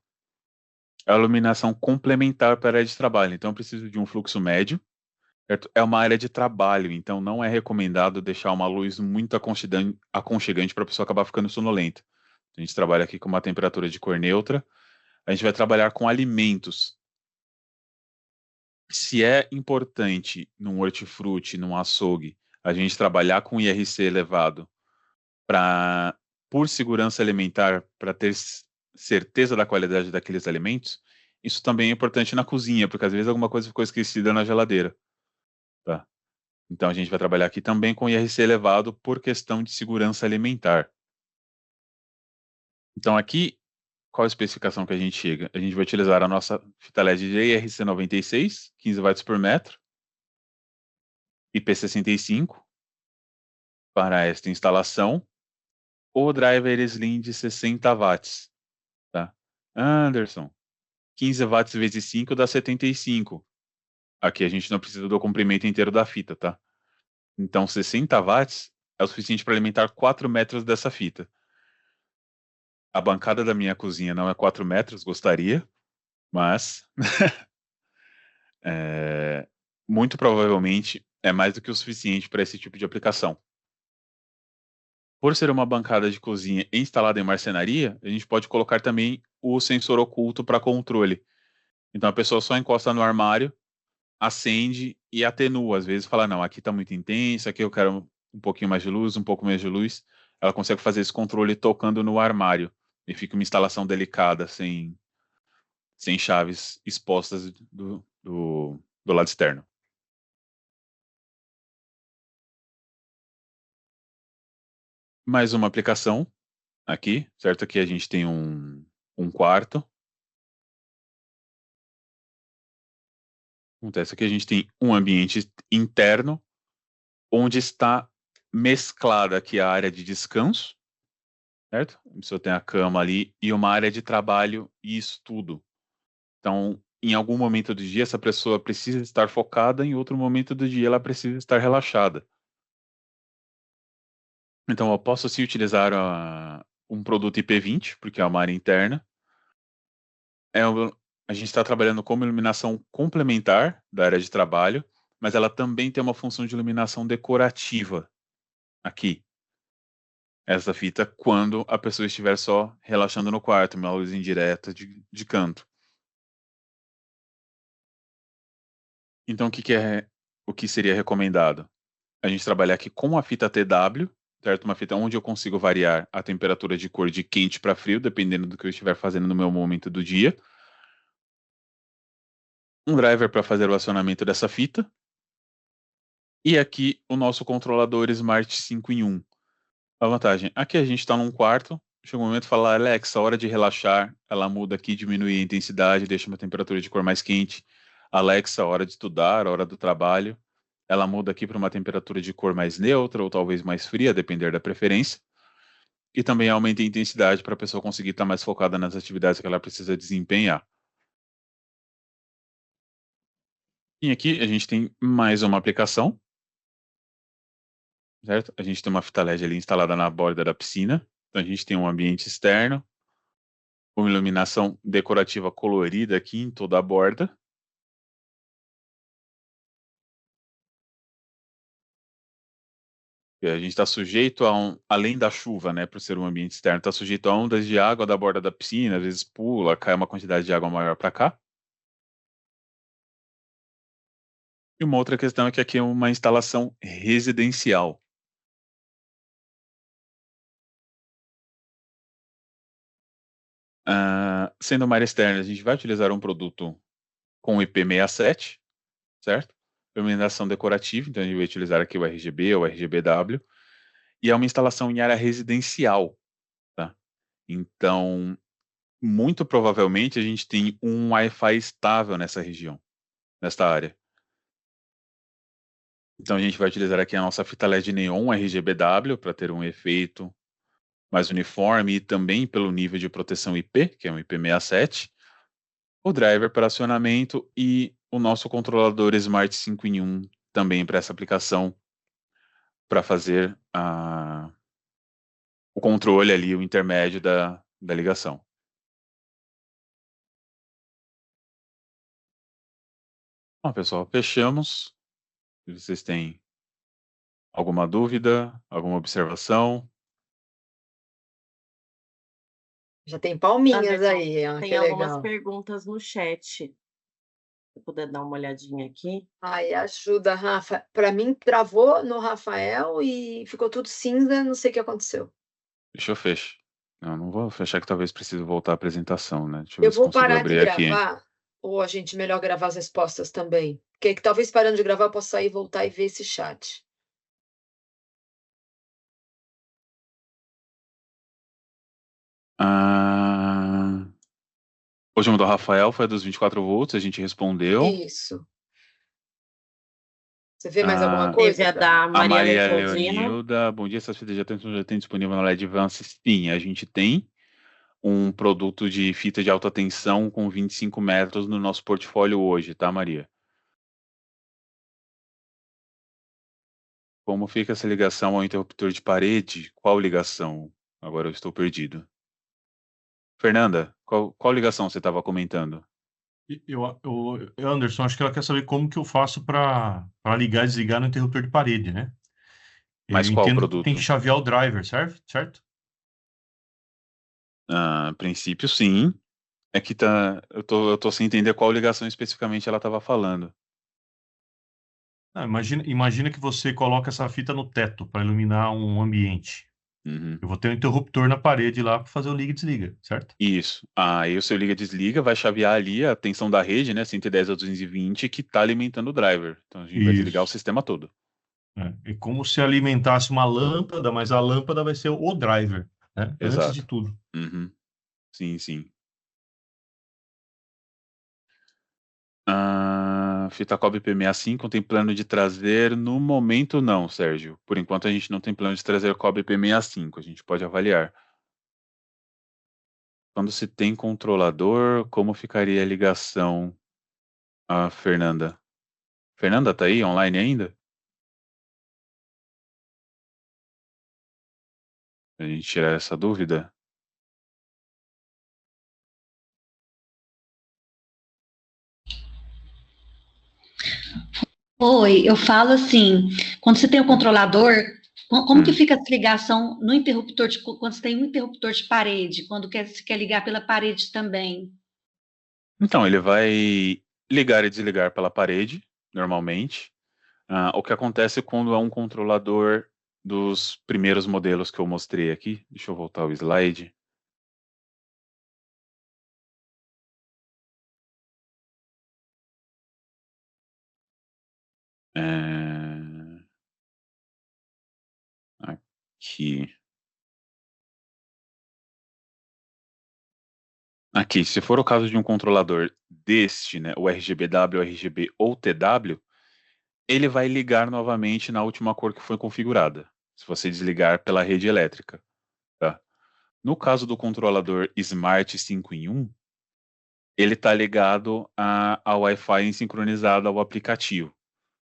[SPEAKER 2] É a iluminação complementar para a área de trabalho, então eu preciso de um fluxo médio. Certo? É uma área de trabalho, então não é recomendado deixar uma luz muito aconchegante para a pessoa acabar ficando sonolenta. A gente trabalha aqui com uma temperatura de cor neutra. A gente vai trabalhar com alimentos. Se é importante num hortifruti, num açougue, a gente trabalhar com IRC elevado por segurança alimentar, para ter certeza da qualidade daqueles alimentos, isso também é importante na cozinha, porque às vezes alguma coisa ficou esquecida na geladeira. Tá? Então a gente vai trabalhar aqui também com IRC elevado por questão de segurança alimentar. Então aqui, qual a especificação que a gente chega? A gente vai utilizar a nossa fita LED JRC96, 15 watts por metro, IP65, para esta instalação, o driver Slim de 60 watts. Tá? Anderson, 15 watts vezes 5 dá 75. Aqui a gente não precisa do comprimento inteiro da fita, tá? Então 60 watts é o suficiente para alimentar 4 metros dessa fita. A bancada da minha cozinha não é 4 metros, gostaria, mas muito provavelmente é mais do que o suficiente para esse tipo de aplicação. por ser uma bancada de cozinha instalada em marcenaria, a gente pode colocar também o sensor oculto para controle. Então a pessoa só encosta no armário, acende e atenua. Às vezes fala, não, aqui está muito intenso, aqui eu quero um pouquinho mais de luz, um pouco menos de luz. Ela consegue fazer esse controle tocando no armário. E fica uma instalação delicada, sem chaves expostas do lado externo. Mais uma aplicação aqui, certo? Aqui a gente tem um quarto. Acontece que a gente tem um ambiente interno, onde está mesclada aqui a área de descanso, certo? A pessoa tem a cama ali e uma área de trabalho e estudo. Então, em algum momento do dia, essa pessoa precisa estar focada, em outro momento do dia ela precisa estar relaxada. Então, eu posso sim utilizar um produto IP20, porque é uma área interna. A gente está trabalhando como iluminação complementar da área de trabalho, mas ela também tem uma função de iluminação decorativa aqui. Essa fita, quando a pessoa estiver só relaxando no quarto, uma luz indireta de canto. Então, o que seria recomendado? A gente trabalhar aqui com a fita TW, certo? Uma fita onde eu consigo variar a temperatura de cor de quente para frio, dependendo do que eu estiver fazendo no meu momento do dia. Um driver para fazer o acionamento dessa fita. E aqui o nosso controlador Smart 5 em 1. A vantagem, aqui a gente está num quarto, chega um momento de falar, Alexa, hora de relaxar, ela muda aqui, diminui a intensidade, deixa uma temperatura de cor mais quente. Alexa, hora de estudar, hora do trabalho, ela muda aqui para uma temperatura de cor mais neutra ou talvez mais fria, a depender da preferência. E também aumenta a intensidade para a pessoa conseguir estar mais focada nas atividades que ela precisa desempenhar. E aqui a gente tem mais uma aplicação, certo? A gente tem uma fita LED ali instalada na borda da piscina. Então a gente tem um ambiente externo, uma iluminação decorativa colorida aqui em toda a borda. E a gente está sujeito além da chuva, né, por ser um ambiente externo, está sujeito a ondas de água da borda da piscina, às vezes pula, cai uma quantidade de água maior para cá. E uma outra questão é que aqui é uma instalação residencial. Sendo uma área externa, a gente vai utilizar um produto com IP67, certo? Iluminação decorativa, então a gente vai utilizar aqui o RGB ou RGBW, e é uma instalação em área residencial, tá? Então, muito provavelmente a gente tem um Wi-Fi estável nessa região, nesta área. Então a gente vai utilizar aqui a nossa fita LED neon RGBW para ter um efeito mais uniforme e também pelo nível de proteção IP, que é um IP67, o driver para acionamento e o nosso controlador Smart 5 em 1 também para essa aplicação, para fazer o controle ali, o intermédio da ligação. Bom, pessoal, fechamos. Se vocês têm alguma dúvida, alguma observação?
[SPEAKER 1] Já tem palminhas
[SPEAKER 4] Anderson,
[SPEAKER 1] aí, ó,
[SPEAKER 4] tem
[SPEAKER 1] que
[SPEAKER 4] algumas
[SPEAKER 1] legal.
[SPEAKER 4] perguntas no chat. Se puder dar uma olhadinha aqui.
[SPEAKER 1] Ai, ajuda, Rafa. Para mim, travou no Rafael e ficou tudo cinza, não sei o que aconteceu.
[SPEAKER 2] Deixa eu fechar. Não vou fechar, que talvez precise voltar à apresentação, né? Deixa eu
[SPEAKER 1] Eu
[SPEAKER 2] ver se
[SPEAKER 1] vou
[SPEAKER 2] consigo
[SPEAKER 1] parar de
[SPEAKER 2] abrir aqui.
[SPEAKER 1] gravar, ou a gente melhor gravar as respostas também? Porque talvez parando de gravar eu possa sair, voltar e ver esse chat.
[SPEAKER 2] O último do Rafael foi a dos 24 volts, a gente respondeu.
[SPEAKER 1] Isso. Você vê mais alguma
[SPEAKER 4] Teve
[SPEAKER 1] coisa?
[SPEAKER 4] a da
[SPEAKER 2] A
[SPEAKER 4] Maria
[SPEAKER 2] Maria
[SPEAKER 4] Leopoldina.
[SPEAKER 2] Leonilda, bom dia, essas fitas já tem disponível na LED Vance? Sim, a gente tem um produto de fita de alta tensão com 25 metros no nosso portfólio hoje, tá, Maria? Como fica essa ligação ao interruptor de parede? Qual ligação? Agora eu estou perdido. Fernanda, qual ligação você estava comentando?
[SPEAKER 5] Anderson, acho que ela quer saber como que eu faço para ligar e desligar no interruptor de parede, né?
[SPEAKER 2] Mas
[SPEAKER 5] Eu
[SPEAKER 2] qual
[SPEAKER 5] entendo que
[SPEAKER 2] produto?
[SPEAKER 5] tem que chavear o driver, certo?
[SPEAKER 2] A princípio, sim. É que eu tô sem entender qual ligação especificamente ela estava falando.
[SPEAKER 5] Não, imagina que você coloca essa fita no teto para iluminar um ambiente.
[SPEAKER 2] Uhum.
[SPEAKER 5] Eu vou ter um interruptor na parede lá para fazer o liga e desliga, certo?
[SPEAKER 2] Isso. Aí o seu liga desliga, vai chavear ali a tensão da rede, né? 110 a 220, que está alimentando o driver. Então a gente vai desligar o
[SPEAKER 5] Isso.
[SPEAKER 2] sistema todo.
[SPEAKER 5] É como se alimentasse uma lâmpada, mas a lâmpada vai ser o driver, né? Antes de
[SPEAKER 2] Exato.
[SPEAKER 5] tudo.
[SPEAKER 2] Uhum. Sim, sim. Fita cobre P65 tem plano de trazer? No momento, não, Sérgio. Por enquanto, a gente não tem plano de trazer cobre P65. A gente pode avaliar. Quando se tem controlador, como ficaria a ligação? Fernanda. Fernanda, tá aí online ainda? A gente tirar essa dúvida.
[SPEAKER 6] Oi, eu falo assim, quando você tem o controlador, como que
[SPEAKER 2] Hum.
[SPEAKER 6] fica essa ligação no interruptor, quando você tem um interruptor de parede, quando você quer ligar pela parede também?
[SPEAKER 2] Então, ele vai ligar e desligar pela parede, normalmente. O que acontece quando é um controlador dos primeiros modelos que eu mostrei aqui. Deixa eu voltar o slide. Aqui. Aqui, se for o caso de um controlador deste, né, o RGBW, RGB ou TW, ele vai ligar novamente na última cor que foi configurada, se você desligar pela rede elétrica. Tá? No caso do controlador Smart 5 em 1, ele está ligado ao Wi-Fi sincronizado ao aplicativo.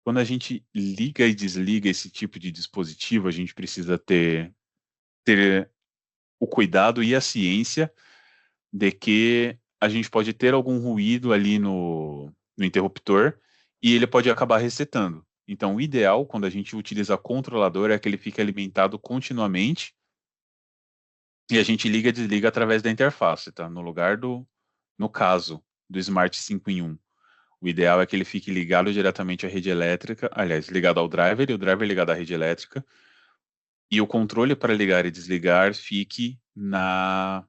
[SPEAKER 2] Quando a gente liga e desliga esse tipo de dispositivo, a gente precisa ter o cuidado e a ciência de que a gente pode ter algum ruído ali no interruptor e ele pode acabar resetando. Então, o ideal, quando a gente utiliza controlador, é que ele fique alimentado continuamente e a gente liga e desliga através da interface, tá? No caso do Smart 5 em 1. O ideal é que ele fique ligado diretamente à rede elétrica, aliás, ligado ao driver e o driver ligado à rede elétrica, e o controle para ligar e desligar fique no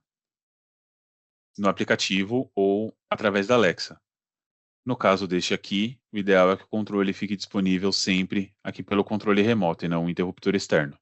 [SPEAKER 2] aplicativo ou através da Alexa. No caso deste aqui, o ideal é que o controle fique disponível sempre aqui pelo controle remoto e não um interruptor externo.